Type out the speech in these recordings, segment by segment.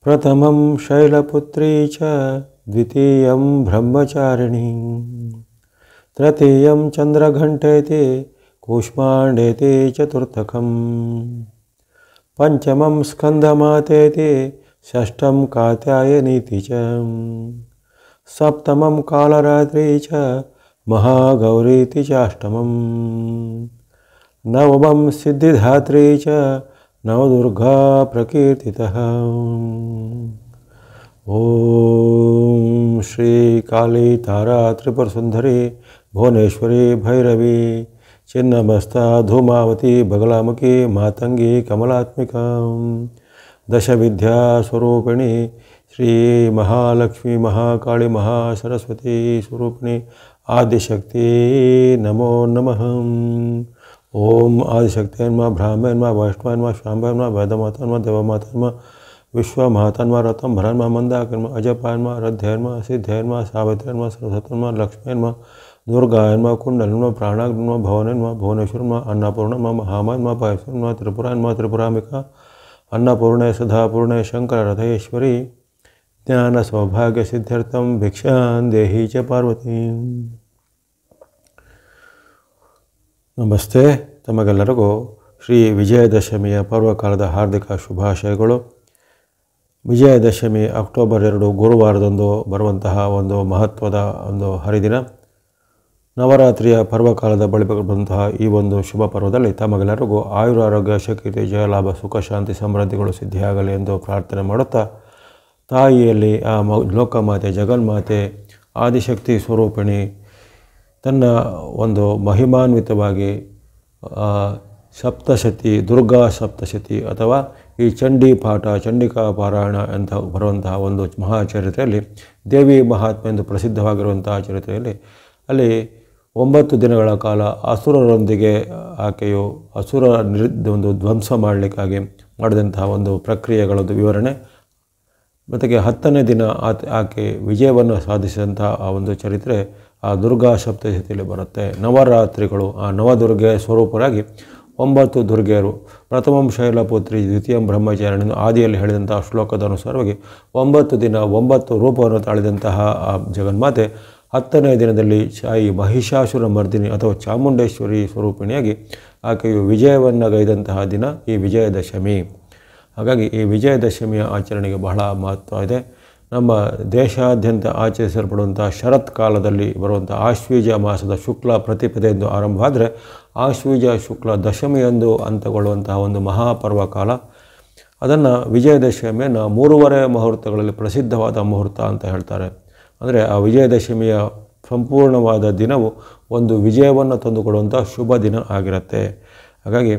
ಪ್ರಥಮಂ ಶೈಲಪುತ್ರೀ ಚ ದ್ವಿತೀಯಂ ಬ್ರಹ್ಮಚಾರಿಣೀ ತೃತೀಯಂ ಚಂದ್ರಘಂಟೇತಿ ಕೂಷ್ಮಾಂಡೇತಿ ಚತುರ್ಥಕಂ ಪಂಚಮಂ ಸ್ಕಂದಮಾತೇತಿ ಷಷ್ಠಂ ಕಾತ್ಯಾಯನೀತಿ ಚ ಸಪ್ತಮಂ ಕಾಲರಾತ್ರಿ ಚ ಮಹಾಗೌರೀತಿ ಚಾಷ್ಟಮಂ ನವಮಂ ಸಿದ್ಧಿಧಾತ್ರಿ ಚ ನವದುರ್ಗಾ ಪ್ರಕೀರ್ತಿತಃ. ಓಂ ಶ್ರೀ ಕಾಳಿ ತಾರಾ ತ್ರಿಪುರ ಸುಂದರಿ ಭುವನೇಶ್ವರಿ ಭೈರವಿ ಚಿನ್ನಮಸ್ತಾ ಧೂಮಾವತಿ ಬಗಲಾಮುಖಿ ಮಾತಂಗಿ ಕಮಲಾತ್ಮಿಕಾ ದಶವಿದ್ಯಾ ಸ್ವರೂಪಿಣಿ ಶ್ರೀ ಮಹಾಲಕ್ಷ್ಮಿ ಮಹಾಕಾಳಿ ಮಹಾಸರಸ್ವತಿ ಸ್ವರೂಪಿಣಿ ಆದಿಶಕ್ತಿ ನಮೋ ನಮಃ. ಓಂ ಆದಿಶಕ್ತಿಯನ್ಮ ಬ್ರಾಹ್ಮಣ್ಮ ವೈಷ್ಣವನ್ಮ ಶಾಂಭನ್ಮ ವೇದಮಾತನ್ಮ ದೇವಮಾತನ್ಮ ವಿಶ್ವಮಾತನ್ಮ ರಥಂ ಭರನ್ಮ ಮಂದಾಕನ್ಮ ಅಜಪಾನ್ಮ ರಥ್ಯನ್ಮ ಸಿದ್ಧಯನ್ಮ ಸಾವಿತ್ರನ್ಮ ಸರಸ್ವತನ್ಮ ಲಕ್ಷ್ಮೀನ್ಮ ದುರ್ಗಾಯನ್ಮ ಕುಂಡಲನ್ಮ ಪ್ರಾಣಾಗ್ನನ್ಮ ಭವನನ್ಮ ಭುವನೇಶ್ವರನ್ಮ ಅನ್ನಪೂರ್ಣನ್ಮ ಮಹಾಮನ್ಮ ಪಾಯಸನ್ಮ ತ್ರಿಪುರಾನ್ಮ ತ್ರಿಪುರಾಂಬಿಕಾ ಅನ್ನಪೂರ್ಣೆ ಸದಾಪೂರ್ಣೆ ಶಂಕರ ರಥೇಶ್ವರಿ ಜ್ಞಾನ ಸೌಭಾಗ್ಯ ಸಿದ್ಧಾರ್ಥಂ ಭಿಕ್ಷಾನ್ ದೇಹಿ ಚ ಪಾರ್ವತಿ. ನಮಸ್ತೆ. ತಮಗೆಲ್ಲರಿಗೂ ಶ್ರೀ ವಿಜಯದಶಮಿಯ ಪರ್ವಕಾಲದ ಹಾರ್ದಿಕ ಶುಭಾಶಯಗಳು. ವಿಜಯದಶಮಿ ಅಕ್ಟೋಬರ್ 2 ಗುರುವಾರದಂದು ಬರುವಂತಹ ಒಂದು ಮಹತ್ವದ ಒಂದು ಹರಿದಿನ. ನವರಾತ್ರಿಯ ಪರ್ವಕಾಲದ ಬಳಿ ಬಂತಹ ಈ ಒಂದು ಶುಭ ಪರ್ವದಲ್ಲಿ ತಮಗೆಲ್ಲರಿಗೂ ಆಯುರಾರೋಗ್ಯ ಶಕ್ತಿ ಜಯಲಾಭ ಸುಖ ಶಾಂತಿ ಸಮೃದ್ಧಿಗಳು ಸಿದ್ಧಿಯಾಗಲಿ ಎಂದು ಪ್ರಾರ್ಥನೆ ಮಾಡುತ್ತಾ, ತಾಯಿಯಲ್ಲಿ ಆ ಲೋಕಮಾತೆ ಜಗನ್ಮಾತೆ ಆದಿಶಕ್ತಿ ಸ್ವರೂಪಿಣಿ ತನ್ನ ಒಂದು ಮಹಿಮಾನ್ವಿತವಾಗಿ ಸಪ್ತಶತಿ ದುರ್ಗಾ ಸಪ್ತಶತಿ ಅಥವಾ ಈ ಚಂಡಿ ಪಾಠ ಚಂಡಿಕಾ ಪಾರಾಯಣ ಅಂತ ಬರುವಂತಹ ಒಂದು ಮಹಾಚರಿತ್ರೆಯಲ್ಲಿ ದೇವಿ ಮಹಾತ್ಮೆ ಎಂದು ಪ್ರಸಿದ್ಧವಾಗಿರುವಂತಹ ಚರಿತ್ರೆಯಲ್ಲಿ ಅಲ್ಲಿ 9 ದಿನಗಳ ಕಾಲ ಅಸುರರೊಂದಿಗೆ ಆಕೆಯು ಒಂದು ಧ್ವಂಸ ಮಾಡಲಿಕ್ಕಾಗಿ ಮಾಡಿದಂತಹ ಒಂದು ಪ್ರಕ್ರಿಯೆಗಳದ್ದು ವಿವರಣೆ, ಜೊತೆಗೆ 10ನೇ ದಿನ ಆಕೆ ವಿಜಯವನ್ನು ಸಾಧಿಸಿದಂತಹ ಆ ಒಂದು ಚರಿತ್ರೆ ಆ ದುರ್ಗಾ ಸಪ್ತಶತಿಯಲ್ಲಿ ಬರುತ್ತೆ. ನವರಾತ್ರಿಗಳು ಆ ನವದುರ್ಗೆ ಸ್ವರೂಪರಾಗಿ 9 ದುರ್ಗೆಯರು, ಪ್ರಥಮಂ ಶೈಲಪುತ್ರಿ ದ್ವಿತೀಯಂ ಬ್ರಹ್ಮಚಾರಿಣಿ ಆದಿಯಲ್ಲಿ ಹೇಳಿದಂತಹ ಶ್ಲೋಕದ ಅನುಸಾರವಾಗಿ 9 ದಿನ 9 ರೂಪವನ್ನು ತಾಳಿದಂತಹ ಆ ಜಗನ್ಮಾತೆ 10ನೇ ದಿನದಲ್ಲಿ ಶಾಯಿ ಮಹಿಷಾಸುರ ಮರ್ದಿನಿ ಅಥವಾ ಚಾಮುಂಡೇಶ್ವರಿ ಸ್ವರೂಪಿಣಿಯಾಗಿ ಆಕೆಯು ವಿಜಯವನ್ನು ಗೈದಂತಹ ದಿನ ಈ ವಿಜಯದಶಮಿ. ಹಾಗಾಗಿ ಈ ವಿಜಯದಶಮಿಯ ಆಚರಣೆಗೆ ಬಹಳ ಮಹತ್ವ ಇದೆ. ನಮ್ಮ ದೇಶಾದ್ಯಂತ ಆಚರಿಸಲ್ಪಡುವಂಥ ಶರತ್ ಕಾಲದಲ್ಲಿ ಬರುವಂಥ ಆಶ್ವೀಜ ಮಾಸದ ಶುಕ್ಲ ಪ್ರತಿಪದೆಯೆಂದು ಆರಂಭವಾದರೆ ಆಶ್ವೀಜ ಶುಕ್ಲ ದಶಮಿಯೆಂದು ಅಂತ್ಯಗೊಳ್ಳುವಂತಹ ಒಂದು ಮಹಾಪರ್ವಕಾಲ. ಅದನ್ನು ವಿಜಯದಶಮಿಯನ್ನು 3:30 ಮುಹೂರ್ತಗಳಲ್ಲಿ ಪ್ರಸಿದ್ಧವಾದ ಮುಹೂರ್ತ ಅಂತ ಹೇಳ್ತಾರೆ. ಅಂದರೆ ಆ ವಿಜಯದಶಮಿಯ ಸಂಪೂರ್ಣವಾದ ದಿನವು ಒಂದು ವಿಜಯವನ್ನು ತಂದುಕೊಡುವಂಥ ಶುಭ ದಿನ ಆಗಿರುತ್ತೆ. ಹಾಗಾಗಿ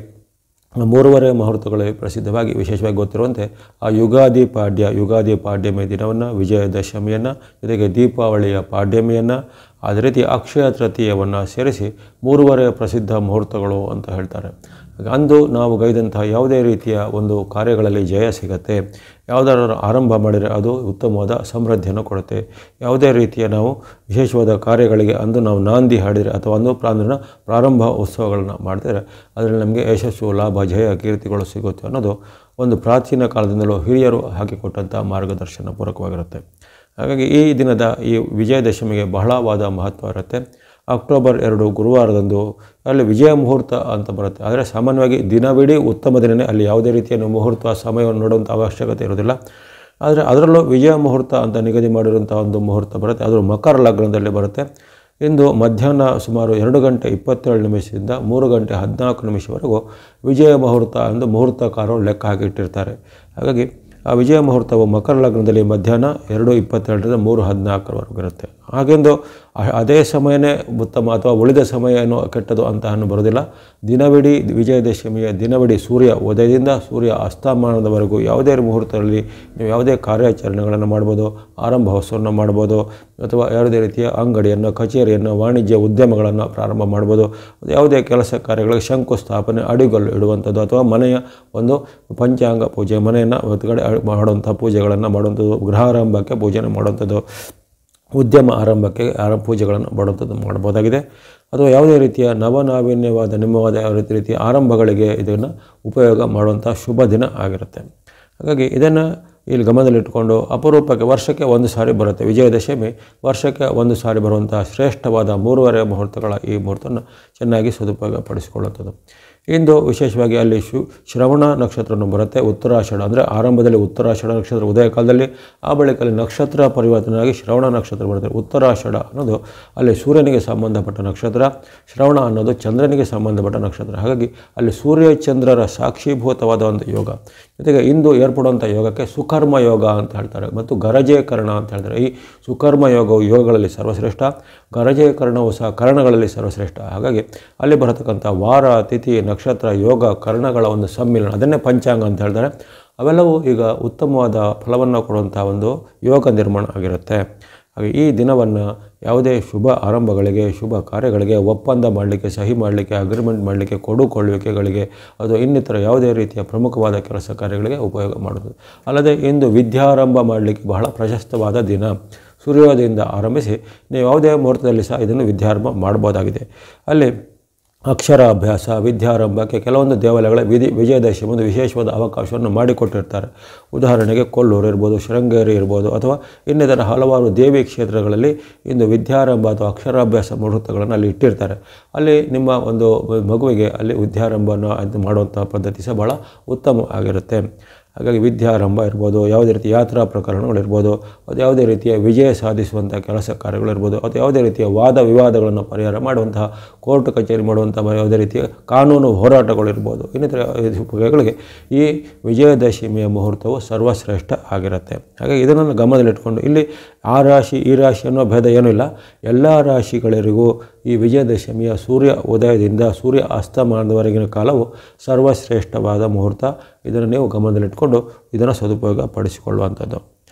3:30 ಮುಹೂರ್ತಗಳಲ್ಲಿ ಪ್ರಸಿದ್ಧವಾಗಿ ವಿಶೇಷವಾಗಿ ಗೊತ್ತಿರುವಂತೆ ಆ ಯುಗಾದಿ ಪಾಡ್ಯಮಿ ದಿನವನ್ನು ವಿಜಯದಶಮಿಯನ್ನು ಜೊತೆಗೆ ದೀಪಾವಳಿಯ ಪಾಡ್ಯಮಿಯನ್ನು ಅದೇ ರೀತಿ ಅಕ್ಷಯ ತೃತೀಯವನ್ನು ಸೇರಿಸಿ 3:30 ಪ್ರಸಿದ್ಧ ಮುಹೂರ್ತಗಳು ಅಂತ ಹೇಳ್ತಾರೆ. ಅಂದು ನಾವು ಗೈದಂತಹ ಯಾವುದೇ ರೀತಿಯ ಒಂದು ಕಾರ್ಯಗಳಲ್ಲಿ ಜಯ ಸಿಗತ್ತೆ. ಯಾವುದಾದ್ರೂ ಆರಂಭ ಮಾಡಿದರೆ ಅದು ಉತ್ತಮವಾದ ಸಮೃದ್ಧಿಯನ್ನು ಕೊಡುತ್ತೆ. ಯಾವುದೇ ರೀತಿಯ ನಾವು ವಿಶೇಷವಾದ ಕಾರ್ಯಗಳಿಗೆ ಅಂದು ನಾವು ನಾಂದಿ ಹಾಡಿದರೆ ಅಥವಾ ಒಂದು ಪ್ರಾರಂಭ ಉತ್ಸವಗಳನ್ನು ಮಾಡಿದರೆ ಅದರಲ್ಲಿ ನಮಗೆ ಯಶಸ್ಸು ಲಾಭ ಜಯ ಕೀರ್ತಿಗಳು ಸಿಗುತ್ತೆ ಅನ್ನೋದು ಒಂದು ಪ್ರಾಚೀನ ಕಾಲದಿಂದಲೂ ಹಿರಿಯರು ಹಾಕಿಕೊಟ್ಟಂಥ ಮಾರ್ಗದರ್ಶನ ಪೂರಕವಾಗಿರುತ್ತೆ. ಹಾಗಾಗಿ ಈ ದಿನದ ಈ ವಿಜಯದಶಮಿಗೆ ಬಹಳವಾದ ಮಹತ್ವ ಇರುತ್ತೆ. ಅಕ್ಟೋಬರ್ 2 ಗುರುವಾರದಂದು ಅಲ್ಲಿ ವಿಜಯ ಮುಹೂರ್ತ ಅಂತ ಬರುತ್ತೆ. ಆದರೆ ಸಾಮಾನ್ಯವಾಗಿ ದಿನವಿಡೀ ಉತ್ತಮ ದಿನವೇ, ಅಲ್ಲಿ ಯಾವುದೇ ರೀತಿಯ ಮುಹೂರ್ತ ಸಮಯವನ್ನು ನೋಡುವಂಥ ಅವಶ್ಯಕತೆ ಇರೋದಿಲ್ಲ. ಆದರೆ ಅದರಲ್ಲೂ ವಿಜಯ ಮುಹೂರ್ತ ಅಂತ ನಿಗದಿ ಮಾಡಿರುವಂಥ ಒಂದು ಮುಹೂರ್ತ ಬರುತ್ತೆ. ಅದು ಮಕರ ಲಗ್ನದಲ್ಲಿ ಬರುತ್ತೆ. ಇಂದು ಮಧ್ಯಾಹ್ನ ಸುಮಾರು 2 ಗಂಟೆ 27 ನಿಮಿಷದಿಂದ 3 ಗಂಟೆ 14 ನಿಮಿಷವರೆಗೂ ವಿಜಯ ಮುಹೂರ್ತ ಎಂದು ಮುಹೂರ್ತಕಾರರು ಲೆಕ್ಕ ಹಾಕಿಟ್ಟಿರ್ತಾರೆ. ಹಾಗಾಗಿ ಆ ವಿಜಯ ಮುಹೂರ್ತವು ಮಕರ ಲಗ್ನದಲ್ಲಿ ಮಧ್ಯಾಹ್ನ 2:22ರಿಂದ 3:14ವರೆಗೂ ಇರುತ್ತೆ. ಹಾಗೆಂದು ಅದೇ ಸಮಯನೇ ಉತ್ತಮ ಅಥವಾ ಉಳಿದ ಸಮಯ ಏನೋ ಕೆಟ್ಟದು ಅಂತ ಬರೋದಿಲ್ಲ. ದಿನವಿಡೀ ವಿಜಯದಶಮಿಯ ದಿನವಿಡೀ ಸೂರ್ಯ ಉದಯದಿಂದ ಸೂರ್ಯ ಅಸ್ತಮಾನದವರೆಗೂ ಯಾವುದೇ ಮುಹೂರ್ತದಲ್ಲಿ ನೀವು ಯಾವುದೇ ಕಾರ್ಯಾಚರಣೆಗಳನ್ನು ಮಾಡ್ಬೋದು, ಆರಂಭ ಹೊಸವನ್ನು ಮಾಡ್ಬೋದು, ಅಥವಾ ಯಾವುದೇ ರೀತಿಯ ಅಂಗಡಿಯನ್ನು ಕಚೇರಿಯನ್ನು ವಾಣಿಜ್ಯ ಉದ್ಯಮಗಳನ್ನು ಪ್ರಾರಂಭ ಮಾಡ್ಬೋದು. ಯಾವುದೇ ಕೆಲಸ ಕಾರ್ಯಗಳಿಗೆ ಶಂಕುಸ್ಥಾಪನೆ ಅಡಿಗಲ್ಲು ಇಡುವಂಥದ್ದು ಅಥವಾ ಮನೆಯ ಒಂದು ಪಂಚಾಂಗ ಪೂಜೆ ಮನೆಯನ್ನು ಹೊತ್ತುಗಡೆ ಮಾಡುವಂಥ ಪೂಜೆಗಳನ್ನು ಮಾಡುವಂಥದ್ದು, ಗೃಹಾರಂಭಕ್ಕೆ ಪೂಜೆಯನ್ನು ಮಾಡುವಂಥದ್ದು, ಉದ್ಯಮ ಆರಂಭಕ್ಕೆ ಪೂಜೆಗಳನ್ನು ಮಾಡುವಂಥದ್ದು ಮಾಡ್ಬೋದಾಗಿದೆ. ಅಥವಾ ಯಾವುದೇ ರೀತಿಯ ನವನಾವೀನ್ಯವಾದ ನಿಮ್ಮವಾದ ಯಾವ ರೀತಿಯ ಆರಂಭಗಳಿಗೆ ಇದನ್ನು ಉಪಯೋಗ ಮಾಡುವಂಥ ಶುಭ ದಿನ ಆಗಿರುತ್ತೆ. ಹಾಗಾಗಿ ಇದನ್ನು ಇಲ್ಲಿ ಗಮನದಲ್ಲಿಟ್ಟುಕೊಂಡು ಅಪರೂಪಕ್ಕೆ ವರ್ಷಕ್ಕೆ ಒಂದು ಸಾರಿ ಬರುತ್ತೆ. ವಿಜಯದಶಮಿ ವರ್ಷಕ್ಕೆ ಒಂದು ಸಾರಿ ಬರುವಂಥ ಶ್ರೇಷ್ಠವಾದ 3.5 ಮುಹೂರ್ತಗಳ ಈ ಮುಹೂರ್ತವನ್ನು ಚೆನ್ನಾಗಿ ಸದುಪಯೋಗ ಪಡಿಸಿಕೊಳ್ಳುತ್ತದೆ. ಇಂದು ವಿಶೇಷವಾಗಿ ಅಲ್ಲಿ ಶ್ರವಣ ನಕ್ಷತ್ರವನ್ನು ಬರುತ್ತೆ. ಉತ್ತರಾಷಾಢ ಅಂದರೆ ಆರಂಭದಲ್ಲಿ ಉತ್ತರಾಷಾಢ ನಕ್ಷತ್ರ ಉದಯ ಕಾಲದಲ್ಲಿ, ಆ ಬಳಿಕ ಅಲ್ಲಿ ನಕ್ಷತ್ರ ಪರಿವರ್ತನೆಯಾಗಿ ಶ್ರವಣ ನಕ್ಷತ್ರ ಬರುತ್ತೆ. ಉತ್ತರಾಷಾಢ ಅನ್ನೋದು ಅಲ್ಲಿ ಸೂರ್ಯನಿಗೆ ಸಂಬಂಧಪಟ್ಟ ನಕ್ಷತ್ರ, ಶ್ರವಣ ಅನ್ನೋದು ಚಂದ್ರನಿಗೆ ಸಂಬಂಧಪಟ್ಟ ನಕ್ಷತ್ರ. ಹಾಗಾಗಿ ಅಲ್ಲಿ ಸೂರ್ಯ ಚಂದ್ರರ ಸಾಕ್ಷೀಭೂತವಾದ ಒಂದು ಯೋಗ. ಜೊತೆಗೆ ಇಂದು ಏರ್ಪಡುವಂಥ ಯೋಗಕ್ಕೆ ಸುಕರ್ಮ ಯೋಗ ಅಂತ ಹೇಳ್ತಾರೆ ಮತ್ತು ಗರಜೇಕರಣ ಅಂತ ಹೇಳ್ತಾರೆ. ಈ ಸುಕರ್ಮ ಯೋಗವು ಯೋಗಗಳಲ್ಲಿ ಸರ್ವಶ್ರೇಷ್ಠ, ಗರಜೇಕರಣವು ಸಹ ಕರ್ಣಗಳಲ್ಲಿ ಸರ್ವಶ್ರೇಷ್ಠ. ಹಾಗಾಗಿ ಅಲ್ಲಿ ಬರತಕ್ಕಂಥ ವಾರ, ತಿಥಿ, ನಕ್ಷತ್ರ, ಯೋಗ, ಕರ್ಣಗಳ ಒಂದು ಸಮ್ಮಿಲನ, ಅದನ್ನೇ ಪಂಚಾಂಗ ಅಂತ ಹೇಳ್ತಾರೆ. ಅವೆಲ್ಲವೂ ಈಗ ಉತ್ತಮವಾದ ಫಲವನ್ನು ಕೊಡುವಂಥ ಒಂದು ಯೋಗ ನಿರ್ಮಾಣ ಆಗಿರುತ್ತೆ. ಹಾಗೆ ಈ ದಿನವನ್ನು ಯಾವುದೇ ಶುಭ ಆರಂಭಗಳಿಗೆ, ಶುಭ ಕಾರ್ಯಗಳಿಗೆ, ಒಪ್ಪಂದ ಮಾಡಲಿಕ್ಕೆ, ಸಹಿ ಮಾಡಲಿಕ್ಕೆ, ಅಗ್ರಿಮೆಂಟ್ ಮಾಡಲಿಕ್ಕೆ, ಕೊಡುಕೊಳ್ಳುವಿಕೆಗಳಿಗೆ, ಅದು ಇನ್ನಿತರ ಯಾವುದೇ ರೀತಿಯ ಪ್ರಮುಖವಾದ ಕೆಲಸ ಕಾರ್ಯಗಳಿಗೆ ಉಪಯೋಗ ಮಾಡೋದು. ಅಲ್ಲದೆ ಇಂದು ವಿದ್ಯಾರಂಭ ಮಾಡಲಿಕ್ಕೆ ಬಹಳ ಪ್ರಶಸ್ತವಾದ ದಿನ. ಸೂರ್ಯೋದಯದಿಂದ ಆರಂಭಿಸಿ ನೀವು ಯಾವುದೇ ಮುಹೂರ್ತದಲ್ಲಿ ಸಹ ಇದನ್ನು ವಿದ್ಯಾರಂಭ ಮಾಡ್ಬೋದಾಗಿದೆ. ಅಲ್ಲಿ ಅಕ್ಷರಾಭ್ಯಾಸ, ವಿದ್ಯಾರಂಭಕ್ಕೆ ಕೆಲವೊಂದು ದೇವಾಲಯಗಳ ವಿಜಯದಶಮಿ ಒಂದು ವಿಶೇಷವಾದ ಅವಕಾಶವನ್ನು ಮಾಡಿಕೊಟ್ಟಿರ್ತಾರೆ. ಉದಾಹರಣೆಗೆ ಕೊಲ್ಲೂರು ಇರ್ಬೋದು, ಶೃಂಗೇರಿ ಇರ್ಬೋದು, ಅಥವಾ ಇನ್ನಿತರ ಹಲವಾರು ದೇವಿ ಕ್ಷೇತ್ರಗಳಲ್ಲಿ ಇಂದು ವಿದ್ಯಾರಂಭ ಅಥವಾ ಅಕ್ಷರಾಭ್ಯಾಸ ಮುಹೂರ್ತಗಳನ್ನು ಅಲ್ಲಿ ಇಟ್ಟಿರ್ತಾರೆ. ಅಲ್ಲಿ ನಿಮ್ಮ ಒಂದು ಮಗುವಿಗೆ ಅಲ್ಲಿ ವಿದ್ಯಾರಂಭನ ಮಾಡುವಂಥ ಪದ್ಧತಿ ಸಹ ಭಾಳ ಉತ್ತಮ ಆಗಿರುತ್ತೆ. ಹಾಗಾಗಿ ವಿದ್ಯಾರಂಭ ಇರ್ಬೋದು, ಯಾವುದೇ ರೀತಿಯ ಯಾತ್ರಾ ಪ್ರಕರಣಗಳಿರ್ಬೋದು, ಅದು ಯಾವುದೇ ರೀತಿಯ ವಿಜಯ ಸಾಧಿಸುವಂಥ ಕೆಲಸ ಕಾರ್ಯಗಳಿರ್ಬೋದು, ಅಥವಾ ಯಾವುದೇ ರೀತಿಯ ವಾದ ವಿವಾದಗಳನ್ನು ಪರಿಹಾರ ಮಾಡುವಂತಹ ಕೋರ್ಟ್ ಕಚೇರಿ ಮಾಡುವಂಥ ಯಾವುದೇ ರೀತಿಯ ಕಾನೂನು ಹೋರಾಟಗಳಿರ್ಬೋದು, ಇನ್ನಿತರ ಉಪಯೋಗಗಳಿಗೆ ಈ ವಿಜಯದಶಮಿಯ ಮುಹೂರ್ತವು ಸರ್ವಶ್ರೇಷ್ಠ ಆಗಿರುತ್ತೆ. ಹಾಗಾಗಿ ಇದನ್ನು ಗಮನದಲ್ಲಿಟ್ಕೊಂಡು ಇಲ್ಲಿ ಆ ರಾಶಿ ಈ ರಾಶಿ ಅನ್ನೋ ಭೇದ ಏನೂ ಇಲ್ಲ. ಎಲ್ಲ ರಾಶಿಗಳಿಗೂ ಈ ವಿಜಯದಶಮಿಯ ಸೂರ್ಯ ಉದಯದಿಂದ ಸೂರ್ಯ ಅಸ್ತಮಾನದವರೆಗಿನ ಕಾಲವು ಸರ್ವಶ್ರೇಷ್ಠವಾದ ಮುಹೂರ್ತ. ಇದನ್ನು ನೀವು ಗಮನದಲ್ಲಿಟ್ಕೊಂಡು ಇದನ್ನು ಸದುಪಯೋಗ ಪಡಿಸಿಕೊಳ್ಳುವಂಥದ್ದು.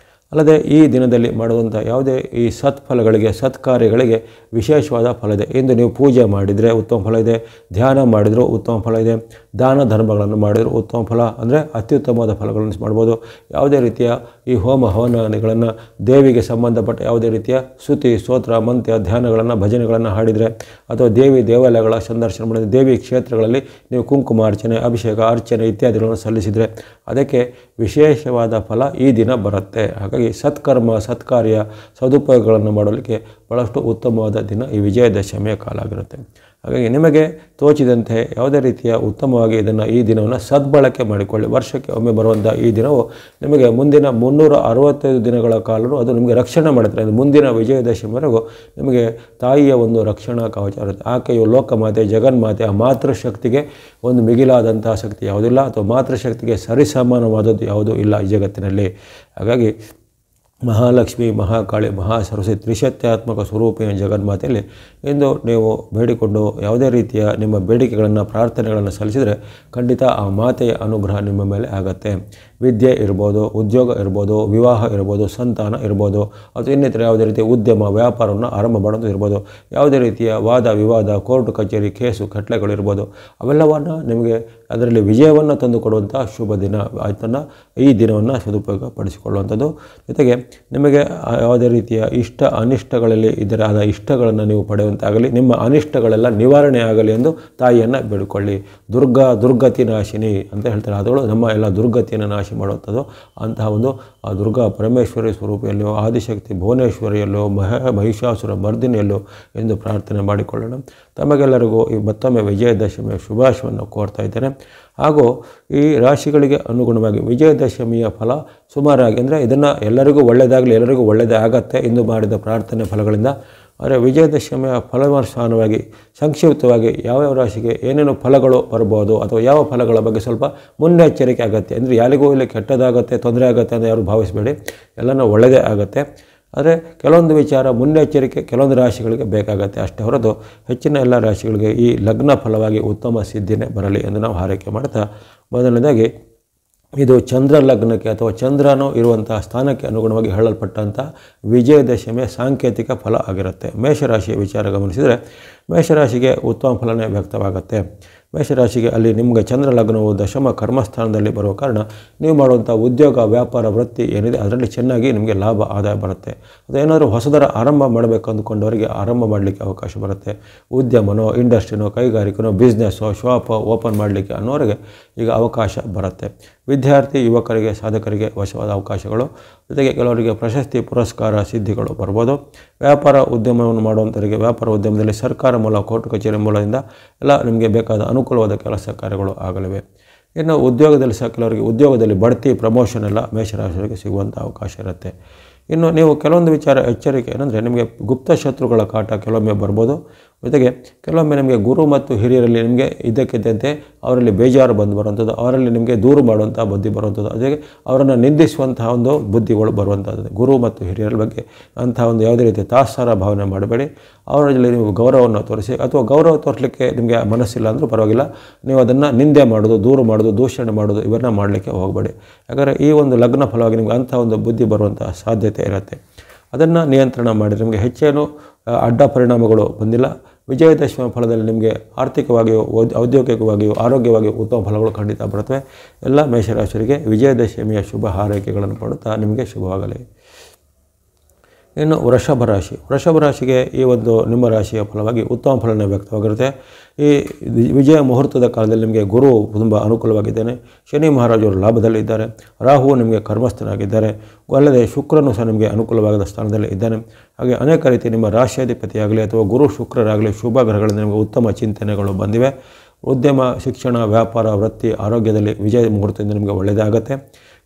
ಅಲ್ಲದೆ ಈ ದಿನದಲ್ಲಿ ಮಾಡುವಂಥ ಯಾವುದೇ ಈ ಸತ್ಫಲಗಳಿಗೆ, ಸತ್ಕಾರ್ಯಗಳಿಗೆ ವಿಶೇಷವಾದ ಫಲ ಇದೆ. ಇಂದು ನೀವು ಪೂಜೆ ಮಾಡಿದರೆ ಉತ್ತಮ ಫಲ ಇದೆ, ಧ್ಯಾನ ಮಾಡಿದರೂ ಉತ್ತಮ ಫಲ ಇದೆ, ದಾನ ಧರ್ಮಗಳನ್ನು ಮಾಡಿದರೂ ಉತ್ತಮ ಫಲ ಅಂದರೆ ಅತ್ಯುತ್ತಮವಾದ ಫಲಗಳನ್ನು ಮಾಡ್ಬೋದು. ಯಾವುದೇ ರೀತಿಯ ಈ ಹೋಮ ಹವನಗಳನ್ನು, ದೇವಿಗೆ ಸಂಬಂಧಪಟ್ಟ ಯಾವುದೇ ರೀತಿಯ ಸ್ತುತಿ, ಸ್ತೋತ್ರ, ಮಂತ್ರ, ಧ್ಯಾನಗಳನ್ನು, ಭಜನೆಗಳನ್ನು ಹಾಡಿದರೆ, ಅಥವಾ ದೇವಿ ದೇವಾಲಯಗಳ ಸಂದರ್ಶನ ಮಾಡಿದರೆ, ದೇವಿ ಕ್ಷೇತ್ರಗಳಲ್ಲಿ ನೀವು ಕುಂಕುಮಾರ್ಚನೆ, ಅಭಿಷೇಕ, ಅರ್ಚನೆ ಇತ್ಯಾದಿಗಳನ್ನು ಸಲ್ಲಿಸಿದರೆ ಅದಕ್ಕೆ ವಿಶೇಷವಾದ ಫಲ ಈ ದಿನ ಬರುತ್ತೆ. ಹಾಗಾಗಿ ಸತ್ಕರ್ಮ, ಸತ್ಕಾರ್ಯ, ಸದುಪಯೋಗಗಳನ್ನು ಮಾಡಲಿಕ್ಕೆ ಭಾಳಷ್ಟು ಉತ್ತಮವಾದ ದಿನ ಈ ವಿಜಯದಶಮಿಯ ಕಾಲ ಆಗಿರುತ್ತೆ. ಹಾಗಾಗಿ ನಿಮಗೆ ತೋಚಿದಂತೆ ಯಾವುದೇ ರೀತಿಯ ಉತ್ತಮವಾಗಿ ಈ ದಿನವನ್ನು ಸದ್ಬಳಕೆ ಮಾಡಿಕೊಳ್ಳಿ. ವರ್ಷಕ್ಕೆ ಒಮ್ಮೆ ಬರುವಂಥ ಈ ದಿನವು ನಿಮಗೆ ಮುಂದಿನ 365 ದಿನಗಳ ಕಾಲವೂ ಅದು ನಿಮಗೆ ರಕ್ಷಣೆ ಮಾಡುತ್ತೆ. ಮುಂದಿನ ವಿಜಯದಶಮಿವರೆಗೂ ನಿಮಗೆ ತಾಯಿಯ ಒಂದು ರಕ್ಷಣಾ ಕವಚ ಇರುತ್ತೆ. ಆಕೆಯು ಲೋಕಮಾತೆ, ಜಗನ್ಮಾತೆ, ಆ ಮಾತೃಶಕ್ತಿಗೆ ಒಂದು ಮಿಗಿಲಾದಂತಹ ಶಕ್ತಿ ಯಾವುದಿಲ್ಲ, ಅಥವಾ ಮಾತೃಶಕ್ತಿಗೆ ಸರಿಸಮಾನವಾದದ್ದು ಯಾವುದೂ ಇಲ್ಲ ಈ ಜಗತ್ತಿನಲ್ಲಿ. ಹಾಗಾಗಿ ಮಹಾಲಕ್ಷ್ಮಿ, ಮಹಾಕಾಳಿ, ಮಹಾಸರಸ್ವತಿ ತ್ರಿಶಕ್ತ್ಯಾತ್ಮಕ ಸ್ವರೂಪಿನ ಜಗನ್ಮಾತೆಯಲ್ಲಿ ಇಂದು ನೀವು ಬೇಡಿಕೊಂಡು ಯಾವುದೇ ರೀತಿಯ ನಿಮ್ಮ ಬೇಡಿಕೆಗಳನ್ನು, ಪ್ರಾರ್ಥನೆಗಳನ್ನು ಸಲ್ಲಿಸಿದರೆ ಖಂಡಿತ ಆ ಮಾತೆಯ ಅನುಗ್ರಹ ನಿಮ್ಮ ಮೇಲೆ ಆಗತ್ತೆ. ವಿದ್ಯೆ ಇರ್ಬೋದು, ಉದ್ಯೋಗ ಇರ್ಬೋದು, ವಿವಾಹ ಇರ್ಬೋದು, ಸಂತಾನ ಇರ್ಬೋದು, ಅಥವಾ ಇನ್ನಿತರ ಯಾವುದೇ ರೀತಿಯ ಉದ್ಯಮ ವ್ಯಾಪಾರವನ್ನು ಆರಂಭ ಮಾಡೋದು ಇರ್ಬೋದು, ಯಾವುದೇ ರೀತಿಯ ವಾದ ವಿವಾದ, ಕೋರ್ಟ್ ಕಚೇರಿ, ಕೇಸು ಕಟ್ಲೆಗಳಿರ್ಬೋದು, ಅವೆಲ್ಲವನ್ನು ನಿಮಗೆ ಅದರಲ್ಲಿ ವಿಜಯವನ್ನು ತಂದುಕೊಡುವಂಥ ಶುಭ ದಿನ ಆಯ್ತನ್ನು ಈ ದಿನವನ್ನು ಸದುಪಯೋಗ ಪಡಿಸಿಕೊಳ್ಳುವಂಥದ್ದು. ಜೊತೆಗೆ ನಿಮಗೆ ಯಾವುದೇ ರೀತಿಯ ಇಷ್ಟ ಅನಿಷ್ಟಗಳಲ್ಲಿ ಇದರಾದ ಇಷ್ಟಗಳನ್ನು ನೀವು ಪಡೆಯುವಂತಾಗಲಿ, ನಿಮ್ಮ ಅನಿಷ್ಟಗಳೆಲ್ಲ ನಿವಾರಣೆ ಆಗಲಿ ಎಂದು ತಾಯಿಯನ್ನು ಬೇಡಿಕೊಳ್ಳಿ. ದುರ್ಗತಿ ನಾಶಿನಿ ಅಂತ ಹೇಳ್ತಾರೆ. ಅದಗಳು ನಮ್ಮ ಎಲ್ಲ ದುರ್ಗತಿಯನ್ನು ನಾಶ ಮಾಡುವಂಥದ್ದು. ಅಂತಹ ಒಂದು ಆ ದುರ್ಗಾ ಪರಮೇಶ್ವರಿ ಸ್ವರೂಪಿಯಲ್ಲೋ, ಆದಿಶಕ್ತಿ ಭುವನೇಶ್ವರಿಯಲ್ಲೋ, ಮಹಿಷಾಸುರ ಮರ್ದಿನಿಯಲ್ಲೋ ಎಂದು ಪ್ರಾರ್ಥನೆ ಮಾಡಿಕೊಳ್ಳೋಣ. ತಮಗೆಲ್ಲರಿಗೂ ಈ ಮತ್ತೊಮ್ಮೆ ವಿಜಯದಶಮಿಯ ಶುಭಾಶಯವನ್ನು ಕೋರ್ತಾ ಇದ್ದೇನೆ. ಹಾಗೂ ಈ ರಾಶಿಗಳಿಗೆ ಅನುಗುಣವಾಗಿ ವಿಜಯದಶಮಿಯ ಫಲ ಸುಮಾರಾಗಿ ಅಂದರೆ ಇದನ್ನು ಎಲ್ಲರಿಗೂ ಒಳ್ಳೆಯದಾಗಲಿ, ಎಲ್ಲರಿಗೂ ಒಳ್ಳೆಯದೇ ಆಗತ್ತೆ ಇಂದು ಮಾಡಿದ ಪ್ರಾರ್ಥನೆ ಫಲಗಳಿಂದ. ಆದರೆ ವಿಜಯದಶಮಿಯ ಫಲವರ್ಷಾನವಾಗಿ ಸಂಕ್ಷಿಪ್ತವಾಗಿ ಯಾವ್ಯಾವ ರಾಶಿಗೆ ಏನೇನು ಫಲಗಳು ಬರ್ಬೋದು, ಅಥವಾ ಯಾವ ಫಲಗಳ ಬಗ್ಗೆ ಸ್ವಲ್ಪ ಮುನ್ನೆಚ್ಚರಿಕೆ ಆಗುತ್ತೆ. ಅಂದರೆ ಯಾರಿಗೂ ಇಲ್ಲಿ ಕೆಟ್ಟದಾಗತ್ತೆ, ತೊಂದರೆ ಆಗುತ್ತೆ ಅಂತ ಯಾರು ಭಾವಿಸಬೇಡಿ, ಎಲ್ಲನೂ ಒಳ್ಳೆಯದೇ ಆಗುತ್ತೆ. ಆದರೆ ಕೆಲವೊಂದು ವಿಚಾರ ಮುನ್ನೆಚ್ಚರಿಕೆ ಕೆಲವೊಂದು ರಾಶಿಗಳಿಗೆ ಬೇಕಾಗತ್ತೆ ಅಷ್ಟೇ ಹೊರತು ಹೆಚ್ಚಿನ ಎಲ್ಲ ರಾಶಿಗಳಿಗೆ ಈ ಲಗ್ನ ಫಲವಾಗಿ ಉತ್ತಮ ಸಿದ್ಧಿನೇ ಬರಲಿ ಎಂದು ನಾವು ಹಾರೈಕೆ ಮಾಡ್ತಾ, ಮೊದಲನೇದಾಗಿ ಇದು ಚಂದ್ರ ಲಗ್ನಕ್ಕೆ ಅಥವಾ ಚಂದ್ರನು ಇರುವಂತಹ ಸ್ಥಾನಕ್ಕೆ ಅನುಗುಣವಾಗಿ ಹೇಳಲ್ಪಟ್ಟಂಥ ವಿಜಯದಶಮಿಯ ಸಾಂಕೇತಿಕ ಫಲ ಆಗಿರುತ್ತೆ. ಮೇಷರಾಶಿಯ ವಿಚಾರ ಗಮನಿಸಿದರೆ ಮೇಷರಾಶಿಗೆ ಉತ್ತಮ ಫಲನೇ ವ್ಯಕ್ತವಾಗುತ್ತೆ. ಮೇಷರಾಶಿಗೆ ಅಲ್ಲಿ ನಿಮಗೆ ಚಂದ್ರ ಲಗ್ನವು ದಶಮ ಕರ್ಮಸ್ಥಾನದಲ್ಲಿ ಬರುವ ಕಾರಣ ನೀವು ಮಾಡುವಂಥ ಉದ್ಯೋಗ ವ್ಯಾಪಾರ ವೃತ್ತಿ ಏನಿದೆ ಅದರಲ್ಲಿ ಚೆನ್ನಾಗಿ ನಿಮಗೆ ಲಾಭ ಆದಾಯ ಬರುತ್ತೆ. ಅದೇನಾದರೂ ಹೊಸದರ ಆರಂಭ ಮಾಡಬೇಕು ಅಂದುಕೊಂಡವರಿಗೆ ಆರಂಭ ಮಾಡಲಿಕ್ಕೆ ಅವಕಾಶ ಬರುತ್ತೆ. ಉದ್ಯಮನೋ ಇಂಡಸ್ಟ್ರಿನೋ ಕೈಗಾರಿಕೆನೋ ಬಿಸ್ನೆಸ್ಸೋ ಶಾಪ್ ಓಪನ್ ಮಾಡಲಿಕ್ಕೆ ಅನ್ನೋರಿಗೆ ಈಗ ಅವಕಾಶ ಬರುತ್ತೆ. ವಿದ್ಯಾರ್ಥಿ ಯುವಕರಿಗೆ ಸಾಧಕರಿಗೆ ವಶವಾದ ಅವಕಾಶಗಳು, ಜೊತೆಗೆ ಕೆಲವರಿಗೆ ಪ್ರಶಸ್ತಿ ಪುರಸ್ಕಾರ ಸಿದ್ಧಿಗಳು ಬರ್ಬೋದು. ವ್ಯಾಪಾರ ಉದ್ಯಮವನ್ನು ಮಾಡುವಂಥವರಿಗೆ ವ್ಯಾಪಾರ ಉದ್ಯಮದಲ್ಲಿ ಸರ್ಕಾರ ಮೂಲ ಕೋರ್ಟ್ ಕಚೇರಿ ಮೂಲದಿಂದ ಎಲ್ಲ ನಿಮಗೆ ಬೇಕಾದ ಅನುಕೂಲವಾದ ಕೆಲಸ ಕಾರ್ಯಗಳು ಆಗಲಿವೆ. ಇನ್ನು ಉದ್ಯೋಗದಲ್ಲಿ ಸಹ ಕೆಲವರಿಗೆ ಉದ್ಯೋಗದಲ್ಲಿ ಬಡ್ತಿ ಪ್ರಮೋಷನ್ ಎಲ್ಲ ಮೇಷರಾಶಿಯವರಿಗೆ ಸಿಗುವಂಥ ಅವಕಾಶ ಇರುತ್ತೆ. ಇನ್ನು ನೀವು ಕೆಲವೊಂದು ವಿಚಾರ ಎಚ್ಚರಿಕೆ ಏನಂದರೆ ನಿಮಗೆ ಗುಪ್ತ ಶತ್ರುಗಳ ಕಾಟ ಕೆಲವೊಮ್ಮೆ ಬರ್ಬೋದು. ಜೊತೆಗೆ ಕೆಲವೊಮ್ಮೆ ನಿಮಗೆ ಗುರು ಮತ್ತು ಹಿರಿಯರಲ್ಲಿ ನಿಮಗೆ ಇದ್ದಕ್ಕಿದ್ದಂತೆ ಅವರಲ್ಲಿ ಬೇಜಾರು ಬಂದು ಬರುವಂಥದ್ದು, ಅವರಲ್ಲಿ ನಿಮಗೆ ದೂರು ಮಾಡುವಂಥ ಬುದ್ಧಿ ಬರುವಂಥದ್ದು, ಜೊತೆಗೆ ಅವರನ್ನು ನಿಂದಿಸುವಂತಹ ಒಂದು ಬುದ್ಧಿಗಳು ಬರುವಂಥದ್ದು. ಗುರು ಮತ್ತು ಹಿರಿಯರ ಬಗ್ಗೆ ಅಂಥ ಒಂದು ಯಾವುದೇ ರೀತಿ ತಾತ್ಸಾರ ಭಾವನೆ ಮಾಡಬೇಡಿ. ಅವರಲ್ಲಿ ನೀವು ಗೌರವವನ್ನು ತೋರಿಸಿ, ಅಥವಾ ಗೌರವ ತೋರಿಸಲಿಕ್ಕೆ ನಿಮಗೆ ಮನಸ್ಸಿಲ್ಲ ಅಂದರೂ ಪರವಾಗಿಲ್ಲ, ನೀವು ಅದನ್ನು ನಿಂದೆ ಮಾಡೋದು, ದೂರು ಮಾಡೋದು, ದೂಷಣೆ ಮಾಡೋದು ಇವನ್ನ ಮಾಡಲಿಕ್ಕೆ ಹೋಗಬೇಡಿ. ಯಾಕಂದರೆ ಈ ಒಂದು ಲಗ್ನ ಫಲವಾಗಿ ನಿಮಗೆ ಅಂಥ ಒಂದು ಬುದ್ಧಿ ಬರುವಂಥ ಸಾಧ್ಯತೆ ಇರುತ್ತೆ. ಅದನ್ನು ನಿಯಂತ್ರಣ ಮಾಡಿ ನಿಮಗೆ ಹೆಚ್ಚೇನು ಅಡ್ಡ ಪರಿಣಾಮಗಳು ಬಂದಿಲ್ಲ. ವಿಜಯದಶಮಿ ಫಲದಲ್ಲಿ ನಿಮಗೆ ಆರ್ಥಿಕವಾಗಿಯೂ ಔದ್ಯೋಗಿಕವಾಗಿಯೂ ಆರೋಗ್ಯವಾಗಿಯೂ ಉತ್ತಮ ಫಲಗಳು ಖಂಡಿತ ಬರುತ್ತವೆ. ಎಲ್ಲ ಮೇಷರಾಶಿಯವರಿಗೆ ವಿಜಯದಶಮಿಯ ಶುಭ ಹಾರೈಕೆಗಳನ್ನು ಪಡುತ್ತಾ ನಿಮಗೆ ಶುಭವಾಗಲಿ. ಇನ್ನು ವೃಷಭ ರಾಶಿಗೆ ಈ ಒಂದು ನಿಮ್ಮ ರಾಶಿಯ ಫಲವಾಗಿ ಉತ್ತಮ ಫಲನೇ ವ್ಯಕ್ತವಾಗಿರುತ್ತೆ. ಈ ವಿಜಯ ಮುಹೂರ್ತದ ಕಾಲದಲ್ಲಿ ನಿಮಗೆ ಗುರು ತುಂಬ ಅನುಕೂಲವಾಗಿದ್ದಾನೆ. ಶನಿ ಮಹಾರಾಜರು ಲಾಭದಲ್ಲಿದ್ದಾರೆ. ರಾಹು ನಿಮಗೆ ಕರ್ಮಸ್ಥನಾಗಿದ್ದಾರೆ. ಅಲ್ಲದೆ ಶುಕ್ರನು ಸಹ ನಿಮಗೆ ಅನುಕೂಲವಾದ ಸ್ಥಾನದಲ್ಲಿ ಇದ್ದಾನೆ. ಹಾಗೆ ಅನೇಕ ರೀತಿ ನಿಮ್ಮ ರಾಶಿಯಾಧಿಪತಿಯಾಗಲಿ ಅಥವಾ ಗುರು ಶುಕ್ರರಾಗಲಿ ಶುಭ ಗ್ರಹಗಳಿಂದ ನಿಮಗೆ ಉತ್ತಮ ಚಿಂತನೆಗಳು ಬಂದಿವೆ. ಉದ್ಯಮ, ಶಿಕ್ಷಣ, ವ್ಯಾಪಾರ, ವೃತ್ತಿ, ಆರೋಗ್ಯದಲ್ಲಿ ವಿಜಯ ಮುಹೂರ್ತದಿಂದ ನಿಮಗೆ ಒಳ್ಳೆಯದಾಗುತ್ತೆ.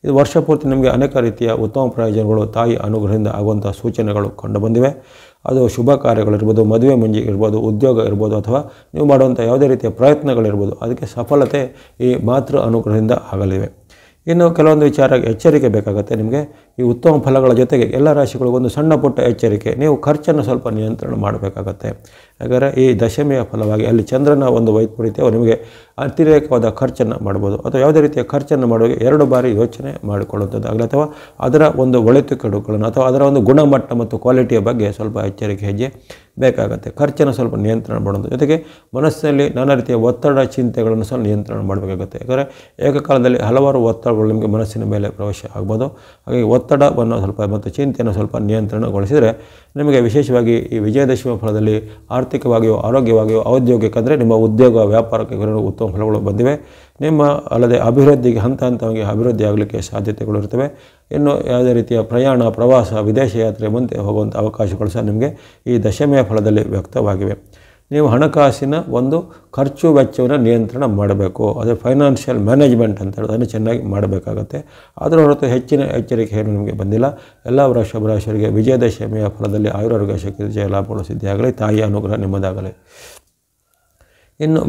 ಇದು ವರ್ಷ ಪೂರ್ತಿ ನಿಮಗೆ ಅನೇಕ ರೀತಿಯ ಉತ್ತಮ ಪ್ರಯೋಜನಗಳು ತಾಯಿ ಅನುಗ್ರಹದಿಂದ ಆಗುವಂಥ ಸೂಚನೆಗಳು ಕಂಡುಬಂದಿವೆ. ಅದು ಶುಭ ಕಾರ್ಯಗಳಿರ್ಬೋದು, ಮದುವೆ ಮುಂಜಿ ಇರ್ಬೋದು, ಉದ್ಯೋಗ ಇರ್ಬೋದು, ಅಥವಾ ನೀವು ಮಾಡುವಂಥ ಯಾವುದೇ ರೀತಿಯ ಪ್ರಯತ್ನಗಳಿರ್ಬೋದು, ಅದಕ್ಕೆ ಸಫಲತೆ ಈ ಮಾತೃ ಅನುಗ್ರಹದಿಂದ ಆಗಲಿವೆ. ಇನ್ನು ಕೆಲವೊಂದು ವಿಚಾರ ಎಚ್ಚರಿಕೆ ಬೇಕಾಗುತ್ತೆ ನಿಮಗೆ. ಈ ಉತ್ತಮ ಫಲಗಳ ಜೊತೆಗೆ ಎಲ್ಲ ರಾಶಿಗಳಿಗೊಂದು ಸಣ್ಣ ಪುಟ್ಟ ಎಚ್ಚರಿಕೆ, ನೀವು ಖರ್ಚನ್ನು ಸ್ವಲ್ಪ ನಿಯಂತ್ರಣ ಮಾಡಬೇಕಾಗತ್ತೆ. ಯಾಕಂದರೆ ಈ ದಶಮಿಯ ಫಲವಾಗಿ ಅಲ್ಲಿ ಚಂದ್ರನ ಒಂದು ವೈಪರೀತ್ಯವು ನಿಮಗೆ ಅತಿರೇಕವಾದ ಖರ್ಚನ್ನು ಮಾಡ್ಬೋದು, ಅಥವಾ ಯಾವುದೇ ರೀತಿಯ ಖರ್ಚನ್ನು ಮಾಡುವಾಗ 2 ಬಾರಿ ಯೋಚನೆ ಮಾಡಿಕೊಳ್ಳುವಂಥದ್ದಾಗಲಿ, ಅಥವಾ ಅದರ ಒಂದು ಒಳಿತು ಕೆಡುಗಳನ್ನು ಅಥವಾ ಅದರ ಒಂದು ಗುಣಮಟ್ಟ ಮತ್ತು ಕ್ವಾಲಿಟಿಯ ಬಗ್ಗೆ ಸ್ವಲ್ಪ ಎಚ್ಚರಿಕೆ ಹೆಜ್ಜೆ ಬೇಕಾಗುತ್ತೆ. ಖರ್ಚನ್ನು ಸ್ವಲ್ಪ ನಿಯಂತ್ರಣ ಮಾಡೋದು, ಜೊತೆಗೆ ಮನಸ್ಸಿನಲ್ಲಿ ನಾನಾ ರೀತಿಯ ಒತ್ತಡ ಚಿಂತೆಗಳನ್ನು ಸಹ ನಿಯಂತ್ರಣ ಮಾಡಬೇಕಾಗುತ್ತೆ. ಯಾಕಂದರೆ ಏಕಕಾಲದಲ್ಲಿ ಹಲವಾರು ಒತ್ತಡಗಳು ನಿಮಗೆ ಮನಸ್ಸಿನ ಮೇಲೆ ಪ್ರವೇಶ ಆಗ್ಬೋದು. ಹಾಗಾಗಿ ಒತ್ತಡವನ್ನು ಸ್ವಲ್ಪ ಮತ್ತು ಚಿಂತೆಯನ್ನು ಸ್ವಲ್ಪ ನಿಯಂತ್ರಣಗೊಳಿಸಿದರೆ ನಿಮಗೆ ವಿಶೇಷವಾಗಿ ಈ ವಿಜಯದಶಮಿ ಫಲದಲ್ಲಿ ಆರ್ಥಿಕವಾಗಿಯೂ ಆರೋಗ್ಯವಾಗಿಯೂ ಔದ್ಯೋಗಿಕ ಅಂದರೆ ನಿಮ್ಮ ಉದ್ಯೋಗ ವ್ಯಾಪಾರಕ್ಕೆ ಉತ್ತಮ ಫಲಗಳು ಬಂದಿವೆ. ನಿಮ್ಮ ಅಲ್ಲದೆ ಅಭಿವೃದ್ಧಿಗೆ ಹಂತ ಹಂತವಾಗಿ ಅಭಿವೃದ್ಧಿ ಆಗಲಿಕ್ಕೆ ಸಾಧ್ಯತೆಗಳು ಇರ್ತವೆ. ಇನ್ನು ಯಾವುದೇ ರೀತಿಯ ಪ್ರಯಾಣ, ಪ್ರವಾಸ, ವಿದೇಶ ಯಾತ್ರೆ ಮುಂದೆ ಹೋಗುವಂಥ ಅವಕಾಶಗಳು ಸಹ ನಿಮಗೆ ಈ ದಶಮಿಯ ಫಲದಲ್ಲಿ ವ್ಯಕ್ತವಾಗಿವೆ. ನೀವು ಹಣಕಾಸಿನ ಒಂದು ಖರ್ಚು ವೆಚ್ಚವನ್ನು ನಿಯಂತ್ರಣ ಮಾಡಬೇಕು. ಅದೇ ಫೈನಾನ್ಷಿಯಲ್ ಮ್ಯಾನೇಜ್ಮೆಂಟ್ ಅಂತ ಹೇಳೋದು ಅದನ್ನು ಚೆನ್ನಾಗಿ ಮಾಡಬೇಕಾಗತ್ತೆ. ಅದರ ಹೊರತು ಹೆಚ್ಚಿನ ಎಚ್ಚರಿಕೆಯನ್ನು ನಿಮಗೆ ಬಂದಿಲ್ಲ. ಎಲ್ಲ ವೃಷಭ ರಾಶಿಯವರಿಗೆ ವಿಜಯದಶಮಿಯ ಫಲದಲ್ಲಿ ಆಯುರಾರೋಗ್ಯ ಶಕ್ತಿ ಜಯ ಲಾಭಗಳು ಸಿದ್ಧಿಯಾಗಲಿ, ತಾಯಿಯ ಅನುಗ್ರಹ ನಿಮ್ಮದಾಗಲಿ. ಇನ್ನು